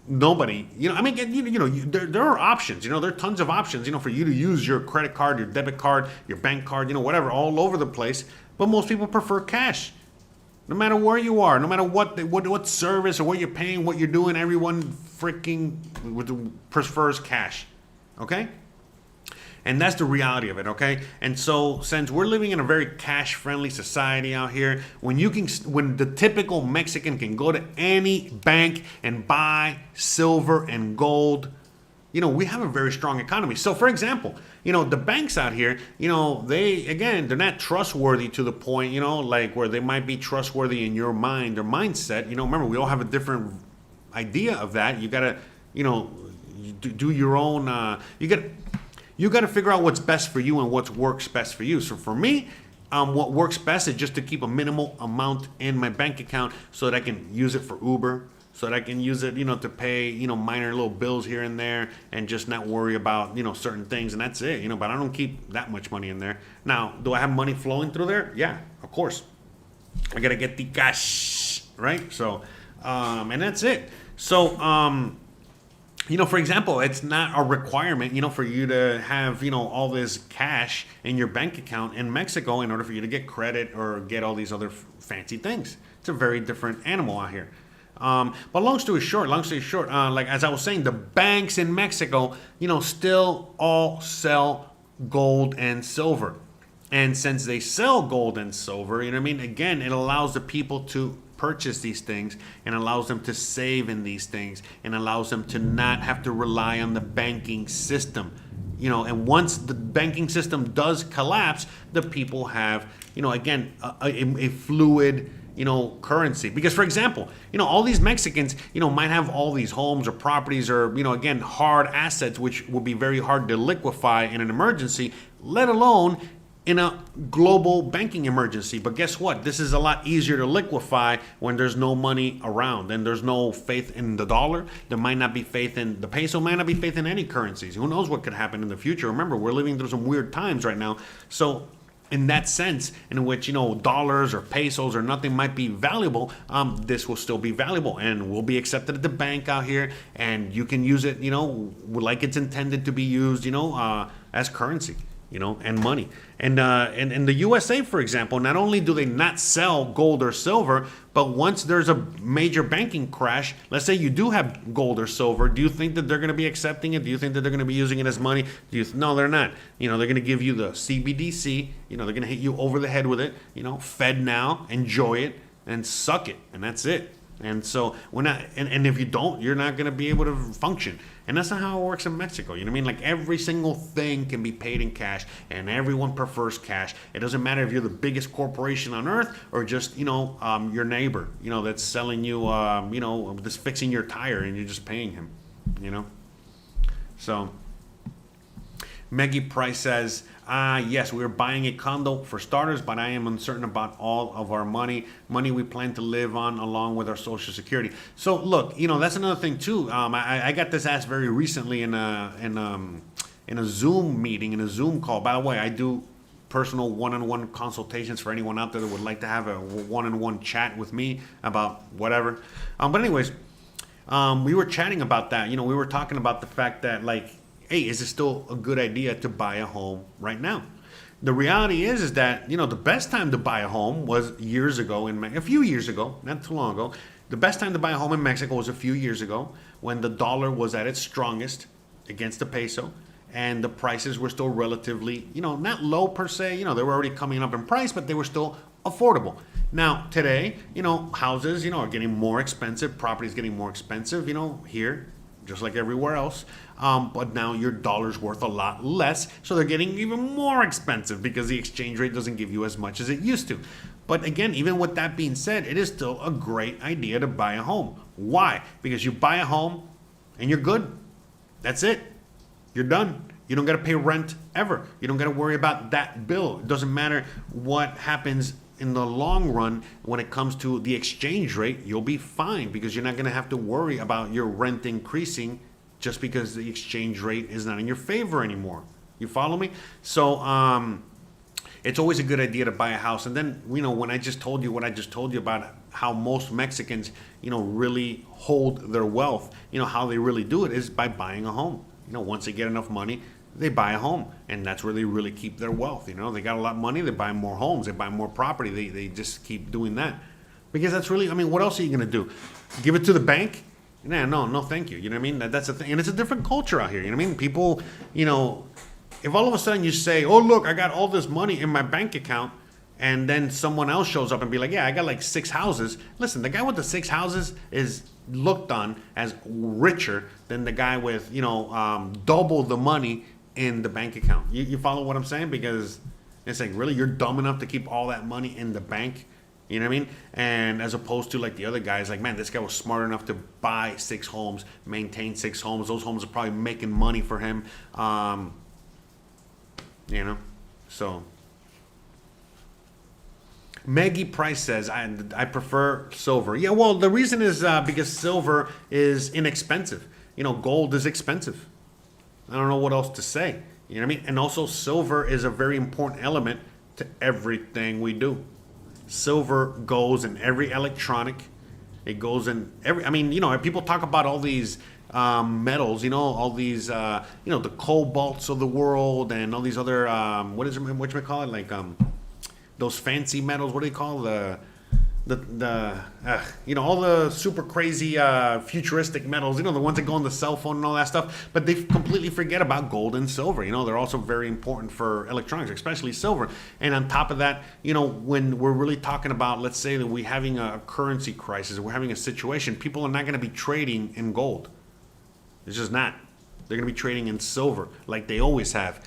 nobody, there are options, there are tons of options, for you to use your credit card, your debit card, your bank card, whatever, all over the place. But most people prefer cash. No matter where you are, no matter what service or what you're paying, what you're doing, everyone freaking prefers cash. Okay? And that's the reality of it, okay? And so since we're living in a very cash-friendly society out here, when the typical Mexican can go to any bank and buy silver and gold, we have a very strong economy. So for example, the banks out here, they're not trustworthy to the point, like where they might be trustworthy in your mind or mindset. Remember, we all have a different idea of that. You gotta, do your own, you got to figure out what's best for you and what works best for you. So for me, what works best is just to keep a minimal amount in my bank account so that I can use it for Uber, so that I can use it, to pay, minor little bills here and there and just not worry about, certain things. And that's it, but I don't keep that much money in there. Now, do I have money flowing through there? Yeah, of course. I got to get the cash, right? So, and that's it. So, for example, it's not a requirement, for you to have, all this cash in your bank account in Mexico in order for you to get credit or get all these other fancy things. It's a very different animal out here. But long story short, like as I was saying, the banks in Mexico, still all sell gold and silver. And since they sell gold and silver, again, it allows the people to purchase these things and allows them to save in these things and allows them to not have to rely on the banking system. And once the banking system does collapse, the people have, again, a fluid, currency. Because for example, all these Mexicans, might have all these homes or properties or, again, hard assets, which will be very hard to liquefy in an emergency, let alone in a global banking emergency. But guess what? This is a lot easier to liquefy when there's no money around and there's no faith in the dollar. There might not be faith in the peso, might not be faith in any currencies. Who knows what could happen in the future? Remember, we're living through some weird times right now. So in that sense, in which, dollars or pesos or nothing might be valuable, this will still be valuable and will be accepted at the bank out here. And you can use it, like it's intended to be used, as currency. And money. And in the USA, for example, not only do they not sell gold or silver, but once there's a major banking crash, let's say you do have gold or silver, do you think that they're going to be accepting it? Do you think that they're going to be using it as money? No, they're not. They're going to give you the CBDC. They're going to hit you over the head with it. Fed now, enjoy it, and suck it, and that's it. And so we're not, and if you don't, you're not going to be able to function. And that's not how it works in Mexico. You know what I mean? Like every single thing can be paid in cash and everyone prefers cash. It doesn't matter if you're the biggest corporation on earth or just, your neighbor, that's selling you, just fixing your tire and you're just paying him, So Meggie Price says, yes, we are buying a condo for starters, but I am uncertain about all of our money we plan to live on along with our Social Security. So look, that's another thing too. I got this asked very recently in a Zoom meeting, in a Zoom call. By the way, I do personal one-on-one consultations for anyone out there that would like to have a one-on-one chat with me about whatever. But anyways, we were chatting about that. We were talking about the fact that, like, hey, is it still a good idea to buy a home right now? The reality is that, the best time to buy a home was years ago, a few years ago, not too long ago. The best time to buy a home in Mexico was a few years ago when the dollar was at its strongest against the peso, and the prices were still relatively, not low per se. They were already coming up in price, but they were still affordable. Now, today, houses, are getting more expensive. Property is getting more expensive, here, just like everywhere else. But now your dollar's worth a lot less, so they're getting even more expensive because the exchange rate doesn't give you as much as it used to. But again, even with that being said, it is still a great idea to buy a home. Why? Because you buy a home and you're good. That's it. You're done. You don't got to pay rent ever. You don't got to worry about that bill. It doesn't matter what happens in the long run when it comes to the exchange rate. You'll be fine because you're not going to have to worry about your rent increasing just because the exchange rate is not in your favor anymore. You follow me? So it's always a good idea to buy a house. And then, when I just told you what I just told you about how most Mexicans, really hold their wealth, how they really do it is by buying a home. Once they get enough money, they buy a home, and that's where they really keep their wealth. They got a lot of money, they buy more homes, they buy more property, they just keep doing that. Because that's really, what else are you going to do? Give it to the bank? Nah, no, thank you. You know what I mean? That's the thing. And it's a different culture out here. You know what I mean? People, if all of a sudden you say, oh, look, I got all this money in my bank account, and then someone else shows up and be like, yeah, I got like 6 houses. Listen, the guy with the 6 houses is looked on as richer than the guy with, double the money in the bank account. You follow what I'm saying? Because it's like, really, you're dumb enough to keep all that money in the bank? You know what I mean? And as opposed to like the other guys, like, man, this guy was smart enough to buy 6 homes, maintain 6 homes. Those homes are probably making money for him. So Meggie Price says, I prefer silver. Yeah, well, the reason is because silver is inexpensive. Gold is expensive. I don't know what else to say. You know what I mean? And also, silver is a very important element to everything we do. Silver goes in every electronic. It goes in every, people talk about all these metals, all these, the cobalts of the world and all these other, what you call it? Like, those fancy metals, what do you call all the super crazy futuristic metals, the ones that go on the cell phone and all that stuff, but they completely forget about gold and silver. They're also very important for electronics, especially silver. And on top of that, when we're really talking about, let's say that we're having a currency crisis, we're having a situation, people are not going to be trading in gold. It's just not. They're going to be trading in silver like they always have.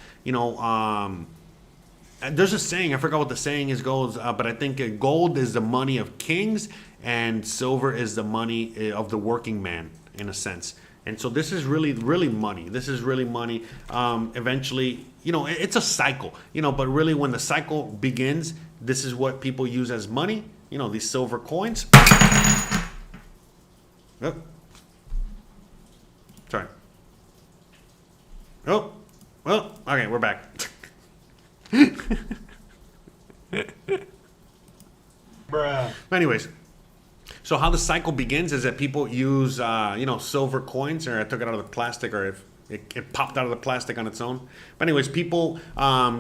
There's a saying, I forgot what the saying goes, but I think gold is the money of kings and silver is the money of the working man, in a sense. And so this is really, really money. This is really money. Eventually, it's a cycle, but really when the cycle begins, this is what people use as money, these silver coins. Oh. Sorry. Oh, well, okay, we're back. Bruh. Anyways, so how the cycle begins is that people use, silver coins, or I took it out of the plastic, or if it popped out of the plastic on its own. But anyways, people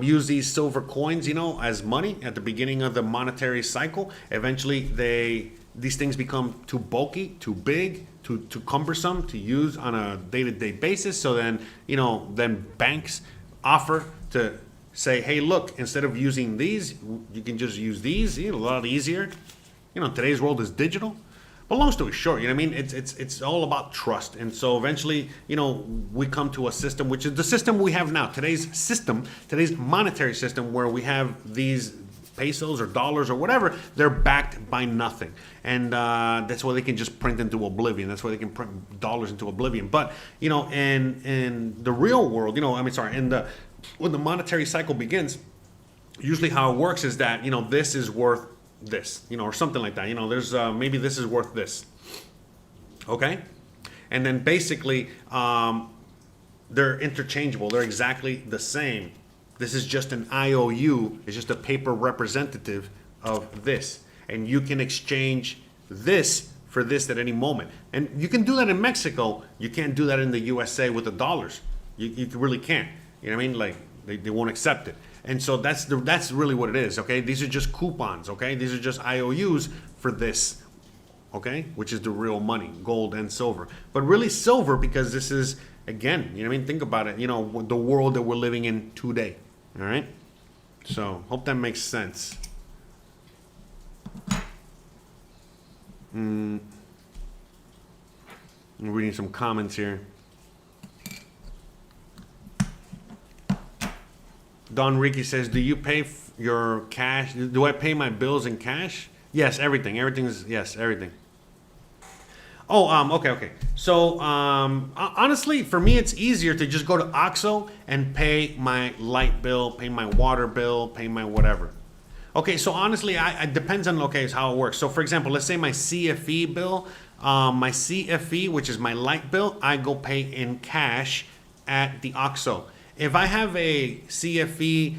use these silver coins, as money at the beginning of the monetary cycle. Eventually, these things become too bulky, too big, too cumbersome to use on a day-to-day basis. So then, then banks offer to say, hey, look, instead of using these, you can just use these. A lot easier. Today's world is digital. But long story short, it's all about trust. And so eventually, we come to a system, which is the system we have now. Today's monetary system, where we have these pesos or dollars or whatever, they're backed by nothing. And that's why they can just print into oblivion. That's why they can print dollars into oblivion. But, in the real world, when the monetary cycle begins, usually how it works is that, this is worth this, or something like that. There's maybe this is worth this. Okay? And then basically, they're interchangeable. They're exactly the same. This is just an IOU. It's just a paper representative of this. And you can exchange this for this at any moment. And you can do that in Mexico. You can't do that in the USA with the dollars. You really can't. You know what I mean? Like, They won't accept it. And so that's really what it is, okay? These are just coupons, okay? These are just IOUs for this, okay? Which is the real money, gold and silver. But really silver, because this is, again, you know what I mean? Think about it, you know, the world that we're living in today, all right? So, hope that makes sense. I'm reading some comments here. Don Ricky says, do you pay your cash? Do I pay my bills in cash? Yes, everything. Yes, everything. Oh, okay. So, honestly, for me, it's easier to just go to OXXO and pay my light bill, pay my water bill, pay my whatever. Okay, so honestly, it depends on, okay, how it works. So, for example, let's say my CFE bill, my CFE, which is my light bill, I go pay in cash at the OXXO. If I have a CFE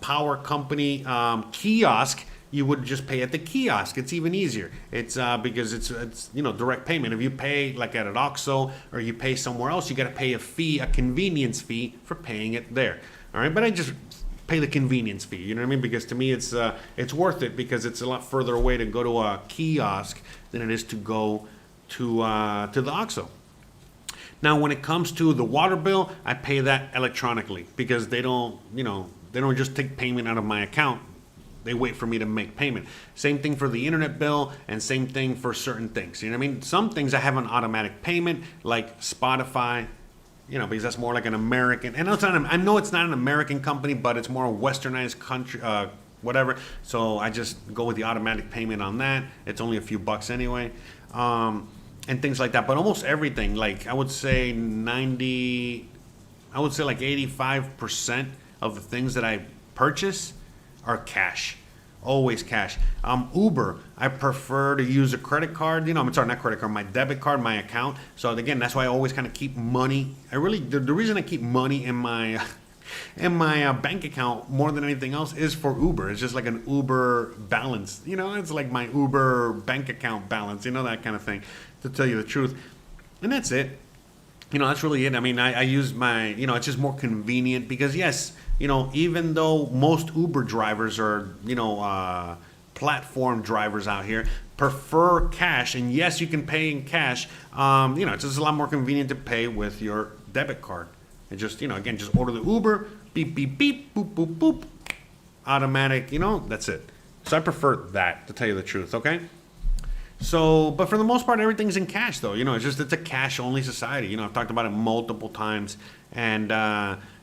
power company kiosk, you would just pay at the kiosk. It's even easier. It's because it's you know, direct payment. If you pay like at an OXXO or you pay somewhere else, you got to pay a fee, a convenience fee for paying it there. All right, but I just pay the convenience fee. You know what I mean? Because to me, it's worth it because it's a lot further away to go to a kiosk than it is to go to the OXXO. Now, when it comes to the water bill, I pay that electronically because they don't just take payment out of my account. They wait for me to make payment. Same thing for the internet bill and same thing for certain things. You know what I mean? Some things I have an automatic payment like Spotify, you know, because that's more like an American. And I know it's not an American company, but it's more a westernized country, whatever. So I just go with the automatic payment on that. It's only a few bucks anyway. And things like that. But almost everything, like I would say like 85% of the things that I purchase are cash. Always cash. Uber, I prefer to use a credit card. You know, I'm sorry, not credit card, my debit card, my account. So again, that's why I always kind of keep money. The reason I keep money in my bank account more than anything else is for Uber. It's just like an Uber balance. You know, it's like my Uber bank account balance. You know, that kind of thing. To tell you the truth, and that's it. You know, that's really it. I mean, I use my, you know, it's just more convenient because yes, you know, even though most Uber drivers are, you know, platform drivers out here prefer cash, and yes, you can pay in cash. You know, it's just a lot more convenient to pay with your debit card. And just, you know, again, just order the Uber, beep, beep, beep, boop, boop, boop, automatic. You know, that's it. So I prefer that, to tell you the truth. Okay. So, but for the most part, everything's in cash, though. You know, it's a cash-only society. You know, I've talked about it multiple times, and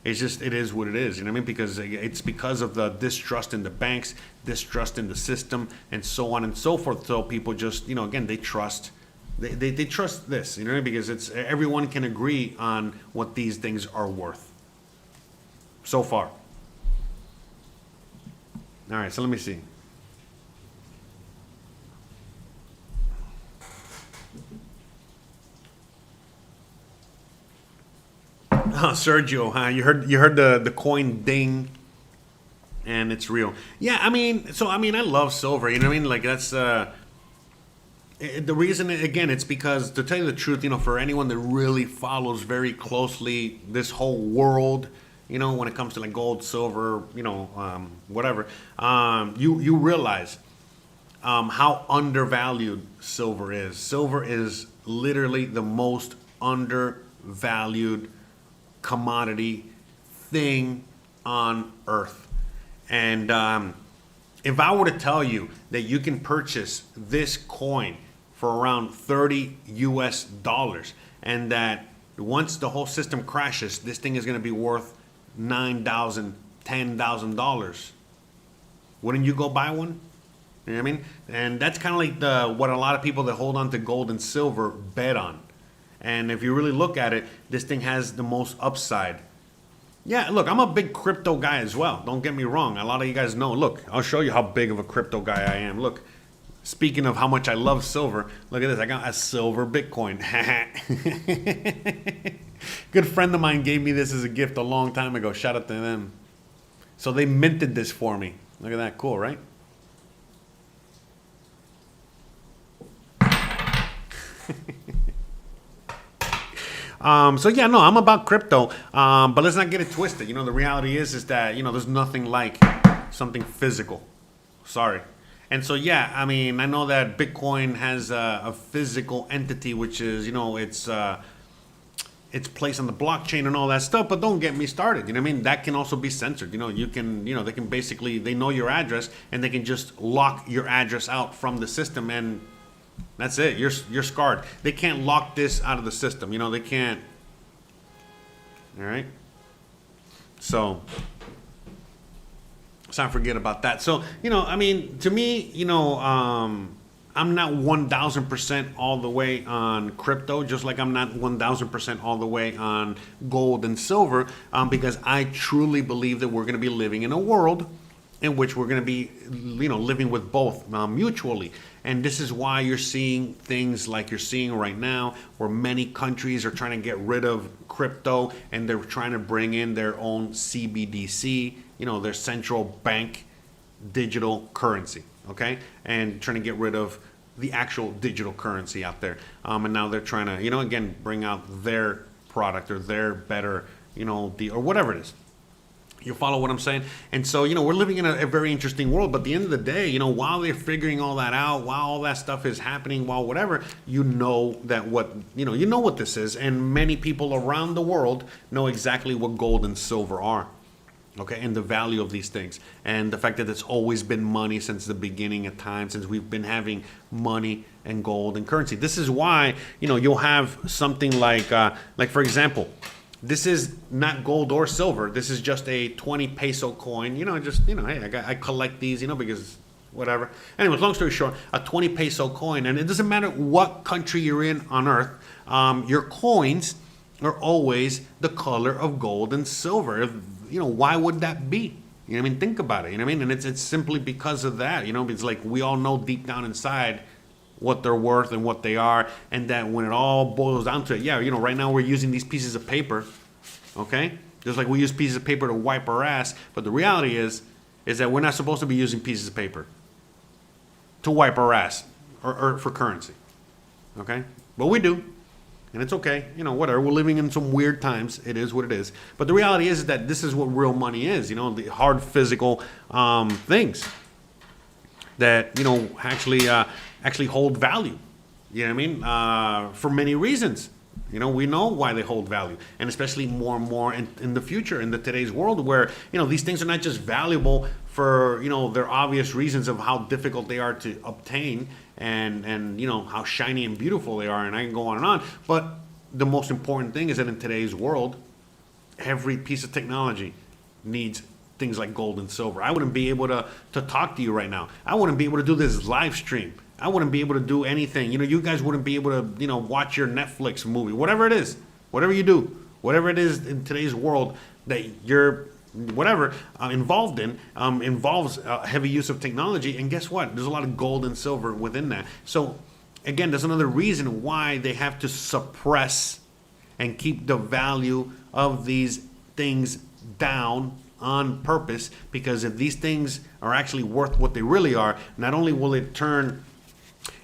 it is what it is. You know what I mean? Because it's because of the distrust in the banks, distrust in the system, and so on and so forth. So people just, you know, again, they trust this. You know, because everyone can agree on what these things are worth. So far. All right. So let me see. Oh, Sergio, huh? You heard the coin ding, and it's real. Yeah, I mean, I love silver. You know what I mean? Like that's the reason. Again, it's because, to tell you the truth, you know, for anyone that really follows very closely this whole world, you know, when it comes to like gold, silver, you know, whatever, you realize how undervalued silver is. Silver is literally the most undervalued commodity thing on earth. And if I were to tell you that you can purchase this coin for around $30 US, and that once the whole system crashes, this thing is going to be worth $9,000, $10,000, wouldn't you go buy one? You know what I mean? And that's kind of like what a lot of people that hold on to gold and silver bet on. And if you really look at it, this thing has the most upside. Yeah, look, I'm a big crypto guy as well. Don't get me wrong. A lot of you guys know. Look, I'll show you how big of a crypto guy I am. Look, speaking of how much I love silver, look at this. I got a silver Bitcoin. Good friend of mine gave me this as a gift a long time ago. Shout out to them. So they minted this for me. Look at that. Cool, right? So yeah, no, I'm about crypto, but let's not get it twisted. You know, the reality is that, you know, there's nothing like something physical. Sorry. And so, yeah, I mean, I know that Bitcoin has a physical entity, which is, you know, it's placed on the blockchain and all that stuff, but don't get me started. You know what I mean? That can also be censored. You know, you can, you know, they can basically, they know your address and they can just lock your address out from the system, and that's it. You're scarred. They can't lock this out of the system. You know, they can't. All right. So let's not forget about that. So, you know, I mean, to me, you know, I'm not 1,000% all the way on crypto, just like I'm not 1,000% all the way on gold and silver, because I truly believe that we're going to be living in a world in which we're going to be, you know, living with both mutually. And this is why you're seeing things like you're seeing right now, where many countries are trying to get rid of crypto and they're trying to bring in their own CBDC, you know, their central bank digital currency, okay? And trying to get rid of the actual digital currency out there. And now they're trying to, you know, again, bring out their product or their better, you know, or whatever it is. You follow what I'm saying? And so, you know, we're living in a very interesting world, but at the end of the day, you know, while they're figuring all that out, while all that stuff is happening, while whatever, you know that what, you know what this is. And many people around the world know exactly what gold and silver are. Okay, and the value of these things, and the fact that it's always been money since the beginning of time, since we've been having money and gold and currency. This is why, you know, you'll have something like for example, this is not gold or silver. This is just a 20 peso coin. You know, just, you know, hey, I collect these, you know, because whatever. Anyways, long story short, a 20 peso coin, and it doesn't matter what country you're in on earth, your coins are always the color of gold and silver. You know, why would that be? You know what I mean? Think about it. You know what I mean? And it's simply because of that. You know, it's like we all know deep down inside what they're worth and what they are, and that when it all boils down to it, yeah, you know, right now we're using these pieces of paper, okay? Just like we use pieces of paper to wipe our ass, but the reality is that we're not supposed to be using pieces of paper to wipe our ass or for currency, okay? But we do. And it's okay, you know, whatever. We're living in some weird times. It is what it is. But the reality is that this is what real money is, you know, the hard physical things that, you know, actually hold value. You know what I mean? For many reasons. You know, we know why they hold value, and especially more and more in the future, in today's world, where, you know, these things are not just valuable for, you know, their obvious reasons of how difficult they are to obtain, and you know, how shiny and beautiful they are, and I can go on and on. But the most important thing is that in today's world, every piece of technology needs things like gold and silver. I wouldn't be able to talk to you right now. I wouldn't be able to do this live stream. I wouldn't be able to do anything. You know, you guys wouldn't be able to, you know, watch your Netflix movie, whatever it is, whatever you do, whatever it is in today's world that you're whatever involved in, involves heavy use of technology. And guess what? There's a lot of gold and silver within that. So again, there's another reason why they have to suppress and keep the value of these things down on purpose, because if these things are actually worth what they really are, not only will it turn,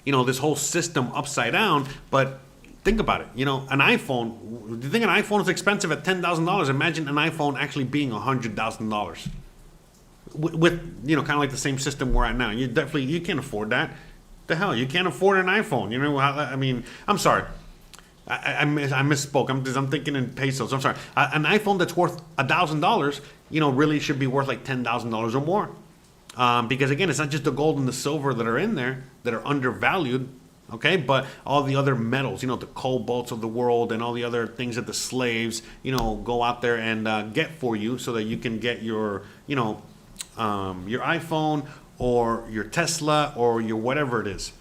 you know, this whole system upside down, but think about it. You know, an iPhone, do you think an iPhone is expensive at $10,000? Imagine an iPhone actually being $100,000 with, you know, kind of like the same system we're at now. You can't afford that. The hell, you can't afford an iPhone. You know, I mean, I'm sorry. I misspoke. I'm thinking in pesos. I'm sorry. An iPhone that's worth $1,000, you know, really should be worth like $10,000 or more. Because again, it's not just the gold and the silver that are in there that are undervalued, okay? But all the other metals, you know, the cobalts of the world and all the other things that the slaves, you know, go out there and get for you, so that you can get your, you know, your iPhone or your Tesla or your whatever it is.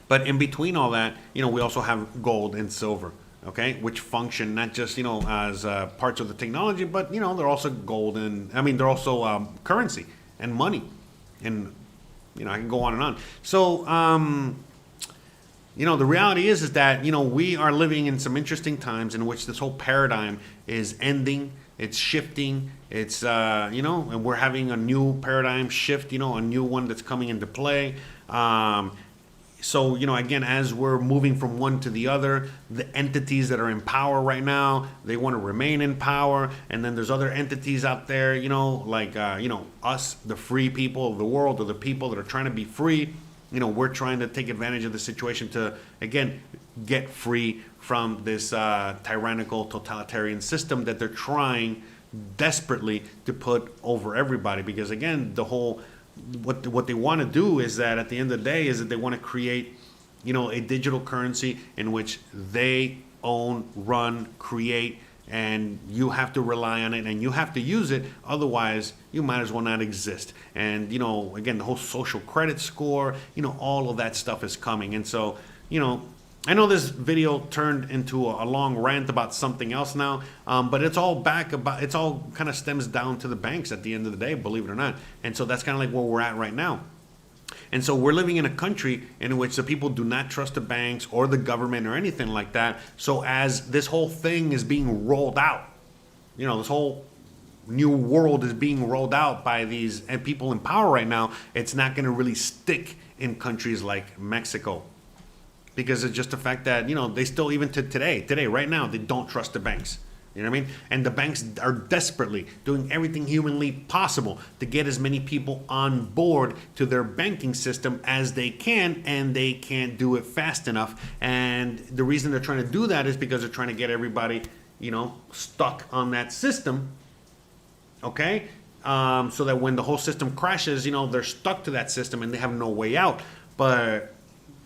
But in between all that, you know, we also have gold and silver, okay, which function not just, you know, as parts of the technology, but, you know, they're also gold and, I mean, they're also currency and money, and, you know, I can go on and on. So, you know, the reality is that, you know, we are living in some interesting times in which this whole paradigm is ending, it's shifting, it's, you know, and we're having a new paradigm shift, you know, a new one that's coming into play. So, again, as we're moving from one to the other, the entities that are in power right now, they want to remain in power. And then there's other entities out there, like, us, the free people of the world, or the people that are trying to be free. We're trying to take advantage of the situation to, again, get free from this tyrannical totalitarian system that they're trying desperately to put over everybody. Because, again, the whole... What they want to do is that at the end of the day is that they want to create, a digital currency in which they own, run, create, and you have to rely on it and you have to use it. Otherwise, you might as well not exist. And, again, the whole social credit score, all of that stuff is coming. And so, I know this video turned into a long rant about something else now, but it's all kind of stems down to the banks at the end of the day, believe it or not. And so that's kind of like where we're at right now. And so we're living in a country in which the people do not trust the banks or the government or anything like that. So as this whole thing is being rolled out, this whole new world is being rolled out by these people in power right now, it's not going to really stick in countries like Mexico. Because it's just the fact that, they still, even to today, right now, they don't trust the banks. You know what I mean? And the banks are desperately doing everything humanly possible to get as many people on board to their banking system as they can, and they can't do it fast enough. And the reason they're trying to do that is because they're trying to get everybody, stuck on that system, okay? So that when the whole system crashes, they're stuck to that system and they have no way out. But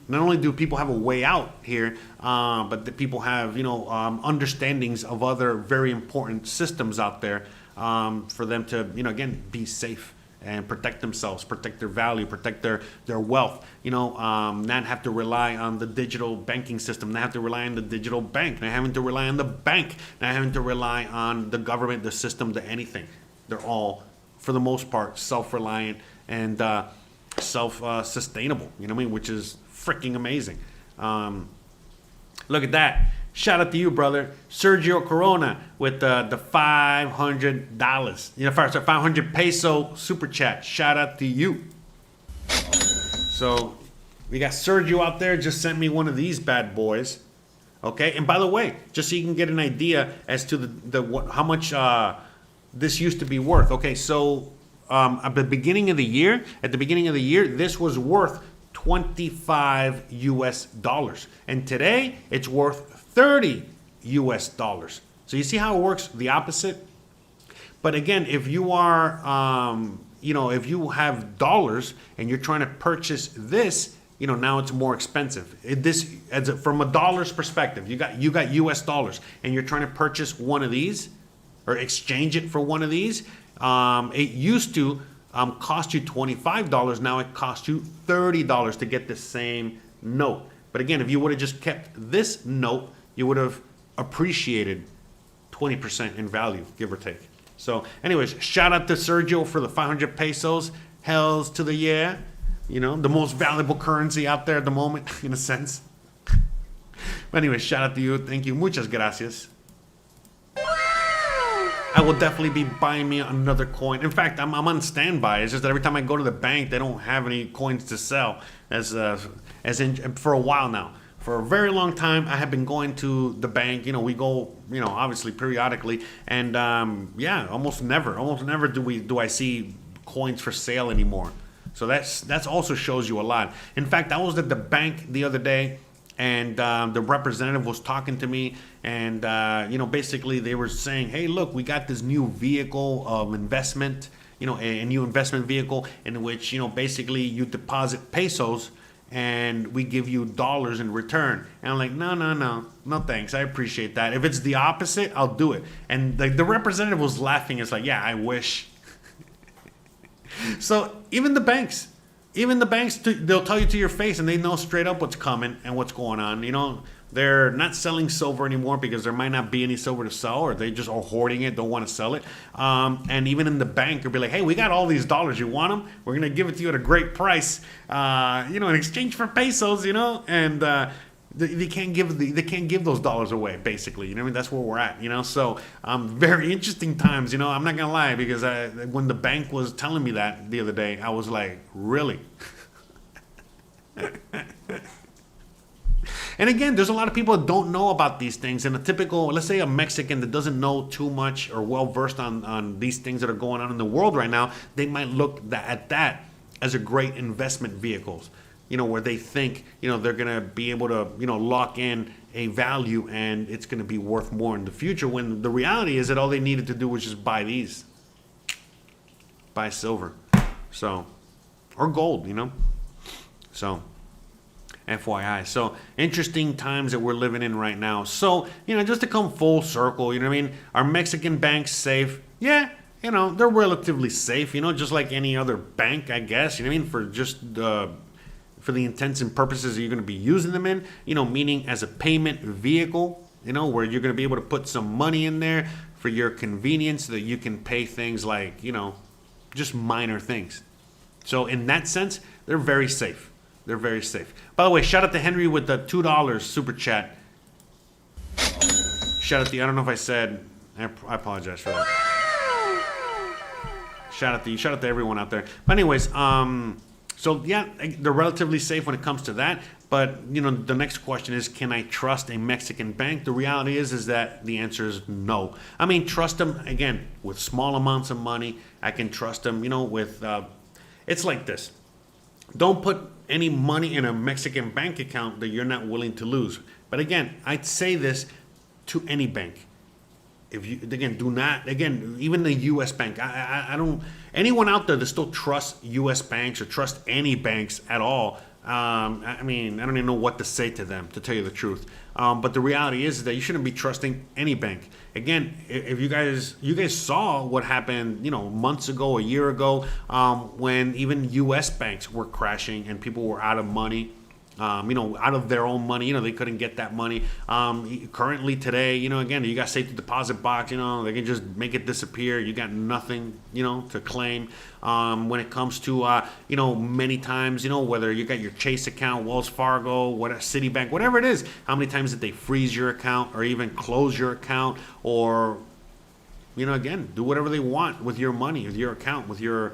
not only do people have a way out here, but the people have, understandings of other very important systems out there for them to, again, be safe and protect themselves, protect their value, protect their wealth, not have to rely on the digital banking system, not have to rely on the digital bank, not having to rely on the bank, not having to rely on the government, the system, the anything. They're all, for the most part, self-reliant and self-sustainable, which is freaking amazing. Look at that. Shout out to you, brother. Sergio Corona with the $500. 500 peso super chat. Shout out to you. So we got Sergio out there, just sent me one of these bad boys. Okay, and by the way, just so you can get an idea as to how much this used to be worth. Okay, so at the beginning of the year, this was worth $25 US, and today it's worth $30 US. So you see how it works the opposite. But again, if you are, if you have dollars and you're trying to purchase this, now it's more expensive. From a dollar's perspective, you got US dollars and you're trying to purchase one of these or exchange it for one of these. It used to cost you $25. Now it costs you $30 to get the same note. But again, if you would have just kept this note, you would have appreciated 20% in value, give or take. So anyways, shout out to Sergio for the 500 pesos. Hells to the yeah. The most valuable currency out there at the moment, in a sense. But anyways, shout out to you. Thank you. Muchas gracias. I will definitely be buying me another coin. In fact, I'm on standby. It's just that every time I go to the bank, they don't have any coins to sell. For a while now. For a very long time, I have been going to the bank. We go, obviously periodically, and almost never do I see coins for sale anymore. So that's also shows you a lot. In fact, I was at the bank the other day, and the representative was talking to me, and basically they were saying, hey, look, we got this new vehicle of investment, a new investment vehicle in which basically you deposit pesos and we give you dollars in return. And I'm like, no thanks, I appreciate that. If it's the opposite, I'll do it. And the representative was laughing. It's like, yeah, I wish. So even the banks, they'll tell you to your face, and they know straight up what's coming and what's going on. They're not selling silver anymore because there might not be any silver to sell, or they just are hoarding it, don't want to sell it. And even in the bank, they'll be like, hey, we got all these dollars. You want them? We're going to give it to you at a great price, in exchange for pesos, and they can't give those dollars away, basically. That's where we're at, So very interesting times, I'm not going to lie, because when the bank was telling me that the other day, I was like, really? And again, there's a lot of people that don't know about these things. And a typical, let's say a Mexican that doesn't know too much or well versed on these things that are going on in the world right now, they might look at that as a great investment vehicles, where they think, they're going to be able to, lock in a value and it's going to be worth more in the future, when the reality is that all they needed to do was just buy silver. So, or gold, So, FYI. So, interesting times that we're living in right now. So, just to come full circle, Are Mexican banks safe? Yeah, they're relatively safe, just like any other bank, I guess, for just for the intents and purposes that you're going to be using them in, meaning as a payment vehicle, where you're going to be able to put some money in there for your convenience so that you can pay things like, just minor things. So in that sense, they're very safe. They're very safe. By the way, shout out to Henry with the $2 super chat. Shout out to you. I don't know if I said, I apologize for that. Shout out to you. Shout out to everyone out there. But anyways, so yeah, they're relatively safe when it comes to that. But the next question is, can I trust a Mexican bank? The reality is that the answer is no. I mean, trust them again with small amounts of money. I can trust them, with. It's like this. Don't put any money in a Mexican bank account that you're not willing to lose. But again, I'd say this to any bank. If you do not even the U.S. bank. I don't. Anyone out there that still trusts U.S. banks or trust any banks at all. I mean, I don't even know what to say to them, to tell you the truth. But the reality is that you shouldn't be trusting any bank. Again, if you guys saw what happened, months ago, a year ago, when even U.S. banks were crashing and people were out of money. Out of their own money, they couldn't get that money. Currently today, again, you got safe deposit box, they can just make it disappear. You got nothing, to claim. When it comes to, many times, whether you got your Chase account, Wells Fargo, Citibank, whatever it is, how many times did they freeze your account or even close your account or, again, do whatever they want with your money, with your account, with your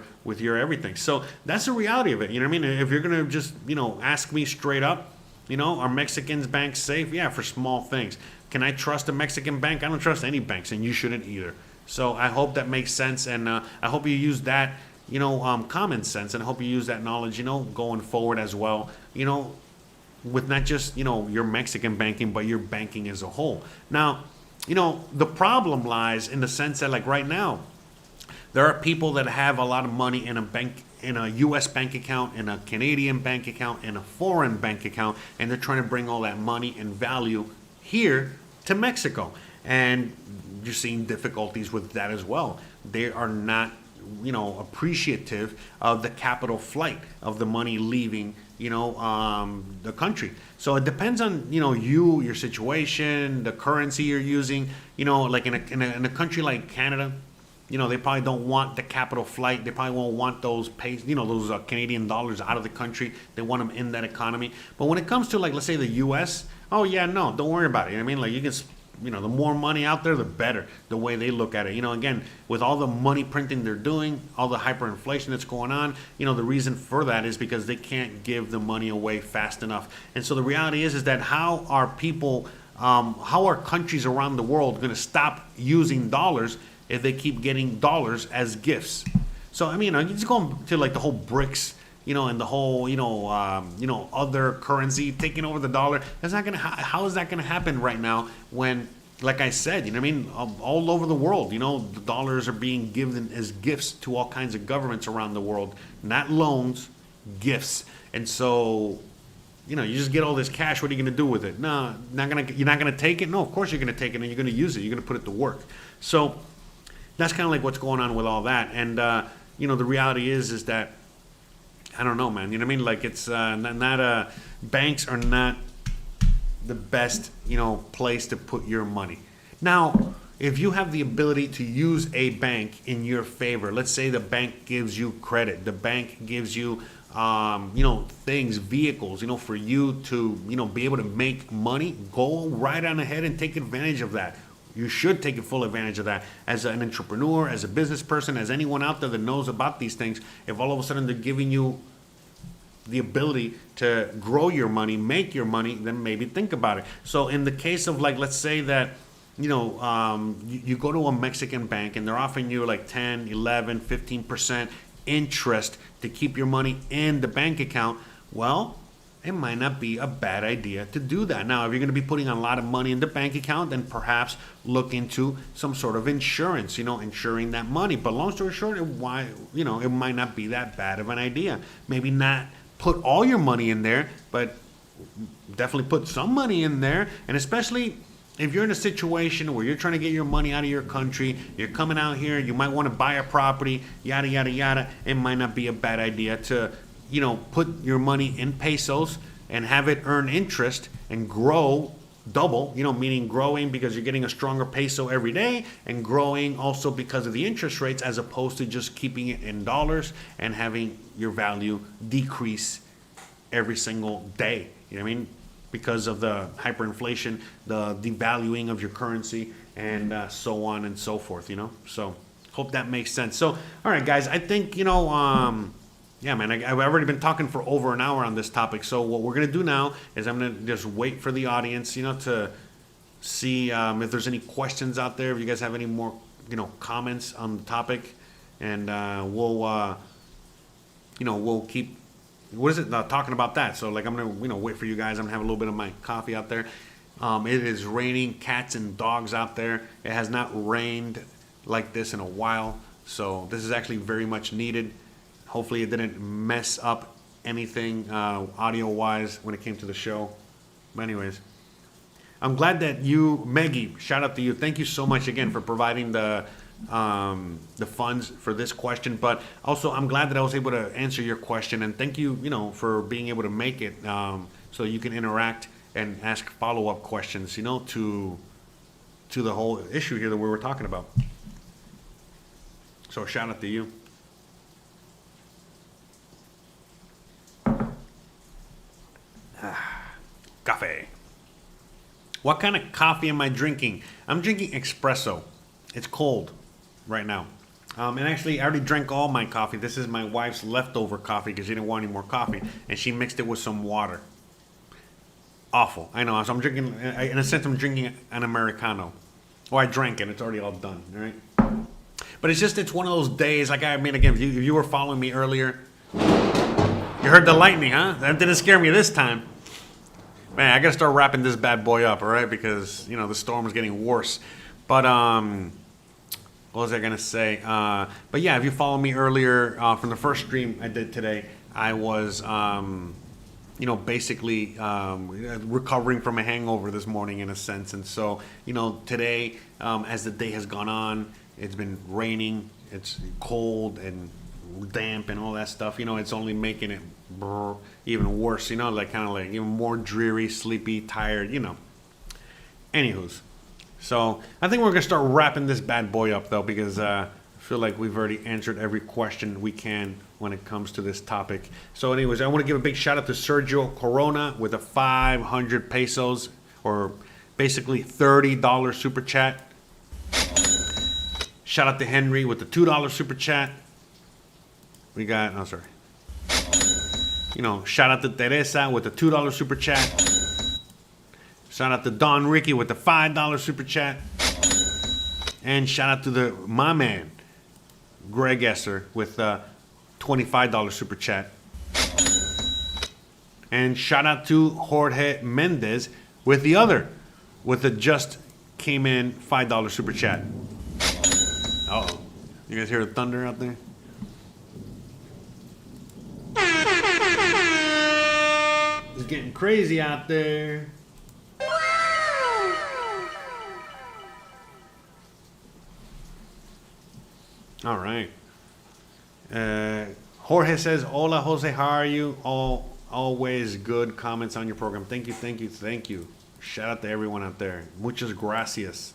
everything. So that's the reality of it. If you're gonna just, ask me straight up, are Mexicans banks safe? Yeah, for small things. Can I trust a Mexican bank? I don't trust any banks, and you shouldn't either. So I hope that makes sense, and I hope you use that, common sense, and I hope you use that knowledge, going forward as well. With not just your Mexican banking, but your banking as a whole. Now. The problem lies in the sense that, like right now, there are people that have a lot of money in a bank, in a U.S. bank account, in a Canadian bank account, in a foreign bank account, and they're trying to bring all that money and value here to Mexico. And you're seeing difficulties with that as well. They are not, appreciative of the capital flight of the money leaving, the country. So it depends on, your situation, the currency you're using, like in a country like Canada, they probably don't want the capital flight. They probably won't want those those Canadian dollars out of the country. They want them in that economy. But when it comes to, like, let's say the U.S., oh yeah, no, don't worry about it. Like you can, the more money out there, the better, the way they look at it. Again, with all the money printing they're doing, all the hyperinflation that's going on, the reason for that is because they can't give the money away fast enough. And so the reality is that how are people, how are countries around the world going to stop using dollars if they keep getting dollars as gifts? So, you just going to like the whole BRICS, and the whole, other currency taking over the dollar. That's not gonna. How is that gonna happen right now when, like I said, all over the world, the dollars are being given as gifts to all kinds of governments around the world, not loans, gifts. And so, you just get all this cash. What are you gonna do with it? No, you're not gonna take it. No, of course you're gonna take it and you're gonna use it. You're gonna put it to work. So that's kind of like what's going on with all that. And the reality is that. I don't know, man. Like it's not banks are not the best, place to put your money. Now, if you have the ability to use a bank in your favor, let's say the bank gives you credit, the bank gives you, things, vehicles, for you to, be able to make money, go right on ahead and take advantage of that. You should take full advantage of that as an entrepreneur, as a business person, as anyone out there that knows about these things. If all of a sudden they're giving you the ability to grow your money, make your money, then maybe think about it. So in the case of, like, let's say that, you go to a Mexican bank and they're offering you like 10, 11, 15% interest to keep your money in the bank account. Well, it might not be a bad idea to do that. Now, if you're going to be putting a lot of money in the bank account, then perhaps look into some sort of insurance, insuring that money. But long story short, it might not be that bad of an idea. Maybe not put all your money in there, but definitely put some money in there. And especially if you're in a situation where you're trying to get your money out of your country, you're coming out here, you might want to buy a property, yada, yada, yada. It might not be a bad idea to put your money in pesos and have it earn interest and grow double, meaning growing because you're getting a stronger peso every day, and growing also because of the interest rates, as opposed to just keeping it in dollars and having your value decrease every single day. You know what I mean? Because of the hyperinflation, the devaluing of your currency, and so on and so forth, So hope that makes sense. So, all right, guys, I think, yeah, man, I've already been talking for over an hour on this topic. So what we're going to do now is I'm going to just wait for the audience, to see if there's any questions out there, if you guys have any more, comments on the topic. And we'll keep, talking about that. So, like, I'm going to, wait for you guys. I'm going to have a little bit of my coffee out there. It is raining cats and dogs out there. It has not rained like this in a while. So this is actually very much needed. Hopefully it didn't mess up anything audio-wise when it came to the show. But anyways, I'm glad that you, Meggie, shout out to you. Thank you so much again for providing the funds for this question. But also, I'm glad that I was able to answer your question. And thank you, for being able to make it so you can interact and ask follow-up questions, to the whole issue here that we were talking about. So shout out to you. Coffee. What kind of coffee am I drinking? I'm drinking espresso. It's cold right now. And actually, I already drank all my coffee. This is my wife's leftover coffee because she didn't want any more coffee. And she mixed it with some water. Awful. I know. So I'm drinking, in a sense, I'm drinking an Americano. Oh, I drank it. It's already all done. All right. But it's one of those days. Like, I mean, again, if you were following me earlier, you heard the lightning, huh? That didn't scare me this time. Man, I gotta start wrapping this bad boy up, all right? Because, the storm is getting worse. But, what was I gonna say? But yeah, if you follow me earlier from the first stream I did today, I was, basically recovering from a hangover this morning in a sense. And so, today, as the day has gone on, it's been raining, it's cold and damp and all that stuff. It's only making it even worse, like kind of like even more dreary, sleepy, tired, Anywho's. So I think we're gonna start wrapping this bad boy up though, because I feel like we've already answered every question we can when it comes to this topic. So anyways, I want to give a big shout out to Sergio Corona with a 500 pesos, or basically $30 super chat. Shout out to Henry with the $2 super chat. We got, shout out to Teresa with the $2 super chat. Shout out to Don Ricky with the $5 super chat. And shout out to my man, Greg Esser, with the $25 super chat. And shout out to Jorge Mendez with the just came in $5 super chat. Uh-oh. You guys hear the thunder out there? It's getting crazy out there. All right. Jorge says, "Hola, Jose. How are you? Always good comments on your program. Thank you, thank you, thank you. Shout out to everyone out there. Muchas gracias."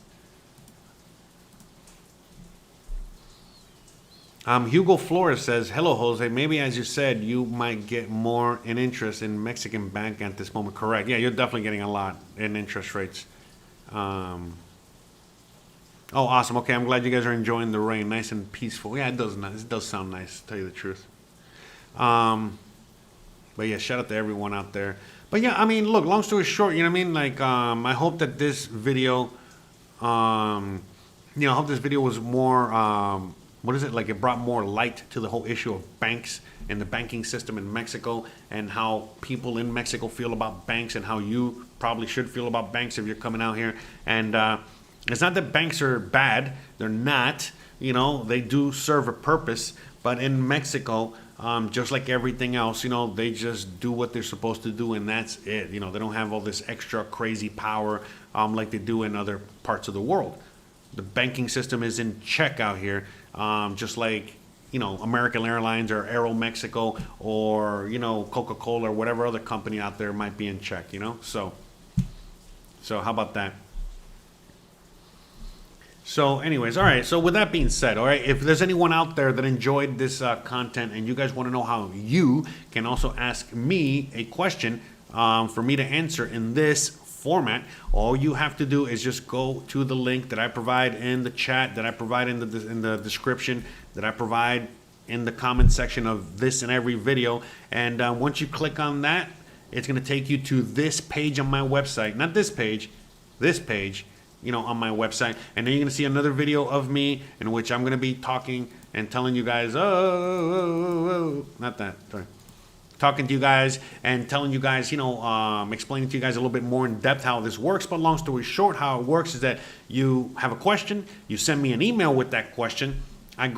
Hugo Flores says, "Hello, Jose. Maybe as you said, you might get more in interest in Mexican bank at this moment." Correct. Yeah, you're definitely getting a lot in interest rates. Oh, awesome. Okay, I'm glad you guys are enjoying the rain. Nice and peaceful. Yeah, it does sound nice, to tell you the truth. But yeah, shout out to everyone out there. But yeah, I mean, look, long story short, you know what I mean? Like, I hope that this video, I hope this video was more, what is it? Like, it brought more light to the whole issue of banks and the banking system in Mexico, and how people in Mexico feel about banks, and how you probably should feel about banks if you're coming out here. And it's not that banks are bad. They're not. They do serve a purpose. But in Mexico, just like everything else, they just do what they're supposed to do, and that's it. They don't have all this extra crazy power like they do in other parts of the world. The banking system is in check out here, just like American Airlines or Aeromexico or Coca-Cola or whatever other company out there might be in check. So how about that? So anyways, all right, so with that being said, all right, if there's anyone out there that enjoyed this content and you guys want to know how you can also ask me a question for me to answer in this format, all you have to do is just go to the link that I provide in the chat, that I provide in the description, that I provide in the comment section of this and every video. And once you click on that, it's going to take you to this page on my website. Not this page, this page, on my website. And then you're going to see another video of me in which I'm going to be talking and telling you guys, not that, sorry. Talking to you guys and telling you guys, explaining to you guys a little bit more in depth how this works. But long story short, how it works is that you have a question, you send me an email with that question. I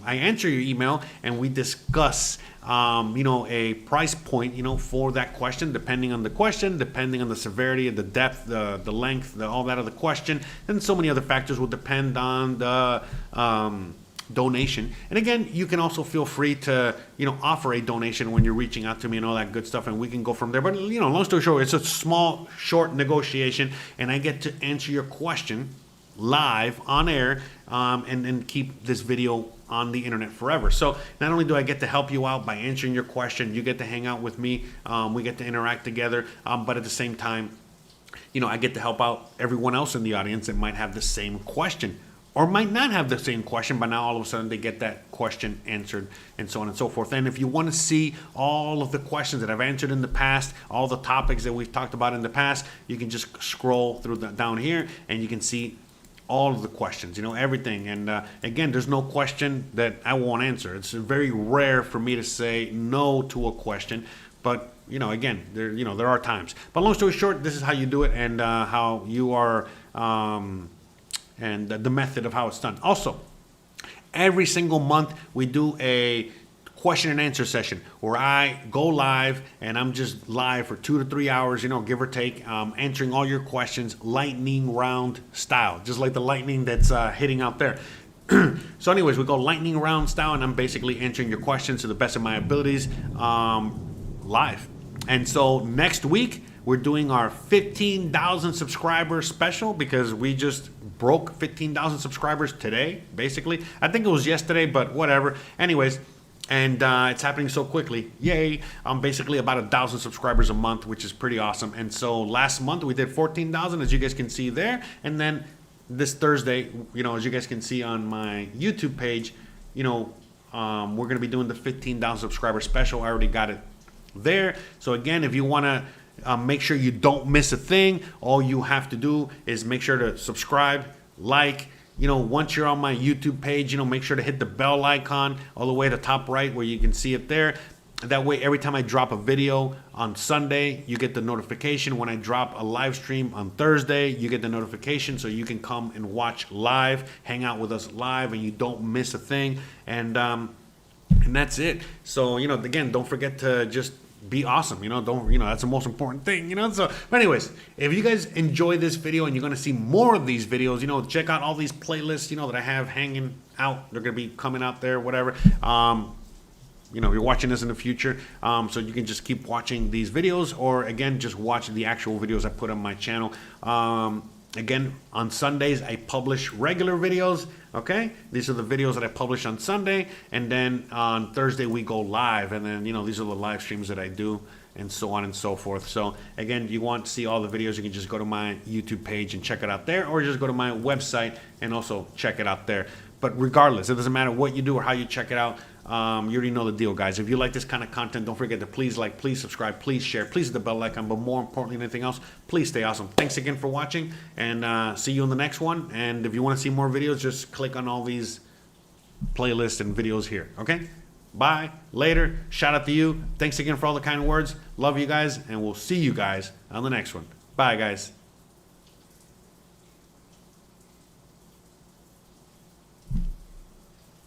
answer your email, and we discuss, a price point, for that question, depending on the question, depending on the severity, the depth, the length, all that of the question. And so many other factors will depend on the donation. And again, you can also feel free to, offer a donation when you're reaching out to me and all that good stuff, and we can go from there. But, long story short, it's a small, short negotiation, and I get to answer your question live on air, and keep this video on the internet forever. So not only do I get to help you out by answering your question, you get to hang out with me, we get to interact together, but at the same time, I get to help out everyone else in the audience that might have the same question, or might not have the same question, but now all of a sudden they get that question answered, and so on and so forth. And if you want to see all of the questions that I've answered in the past, all the topics that we've talked about in the past, you can just scroll through down here, and you can see all of the questions, everything. And again, there's no question that I won't answer. It's very rare for me to say no to a question, but again, there are times. But long story short, this is how you do it, and how you are, and the method of how it's done. Also, every single month we do a question and answer session where I go live, and I'm just live for 2 to 3 hours, give or take, answering all your questions, lightning round style, just like the lightning that's hitting out there. So anyways, we go lightning round style, and I'm basically answering your questions to the best of my abilities, live. And so next week, we're doing our 15,000 subscriber special, because we just broke 15,000 subscribers today, basically. I think it was yesterday, but whatever. Anyways, and it's happening so quickly. Yay. I'm basically about 1,000 subscribers a month, which is pretty awesome. And so last month we did 14,000, as you guys can see there. And then this Thursday, as you guys can see on my YouTube page, we're going to be doing the 15,000 subscriber special. I already got it there. So again, if you want to make sure you don't miss a thing, all you have to do is make sure to subscribe, like. Once you're on my YouTube page, make sure to hit the bell icon all the way to the top right where you can see it there. That way, every time I drop a video on Sunday, you get the notification. When I drop a live stream on Thursday, you get the notification, so you can come and watch live, hang out with us live, and you don't miss a thing. And that's it. So, again, don't forget to just be awesome, that's the most important thing, So, but anyways, if you guys enjoy this video and you're going to see more of these videos, check out all these playlists, that I have hanging out. They're going to be coming out there, whatever. You're watching this in the future, so you can just keep watching these videos, or again, just watch the actual videos I put on my channel. Again, on Sundays, I publish regular videos, okay? These are the videos that I publish on Sunday, and then on Thursday, we go live, and then, these are the live streams that I do, and so on and so forth. So, again, you want to see all the videos, you can just go to my YouTube page and check it out there, or just go to my website and also check it out there. But regardless, it doesn't matter what you do or how you check it out, You already know the deal, guys. If you like this kind of content, don't forget to please like, please subscribe, please share, please hit the bell icon, but more importantly than anything else, please stay awesome. Thanks again for watching, and see you in the next one. And if you want to see more videos, just click on all these playlists and videos here, okay? Bye, later, shout out to you. Thanks again for all the kind words. Love you guys, and we'll see you guys on the next one. Bye, guys.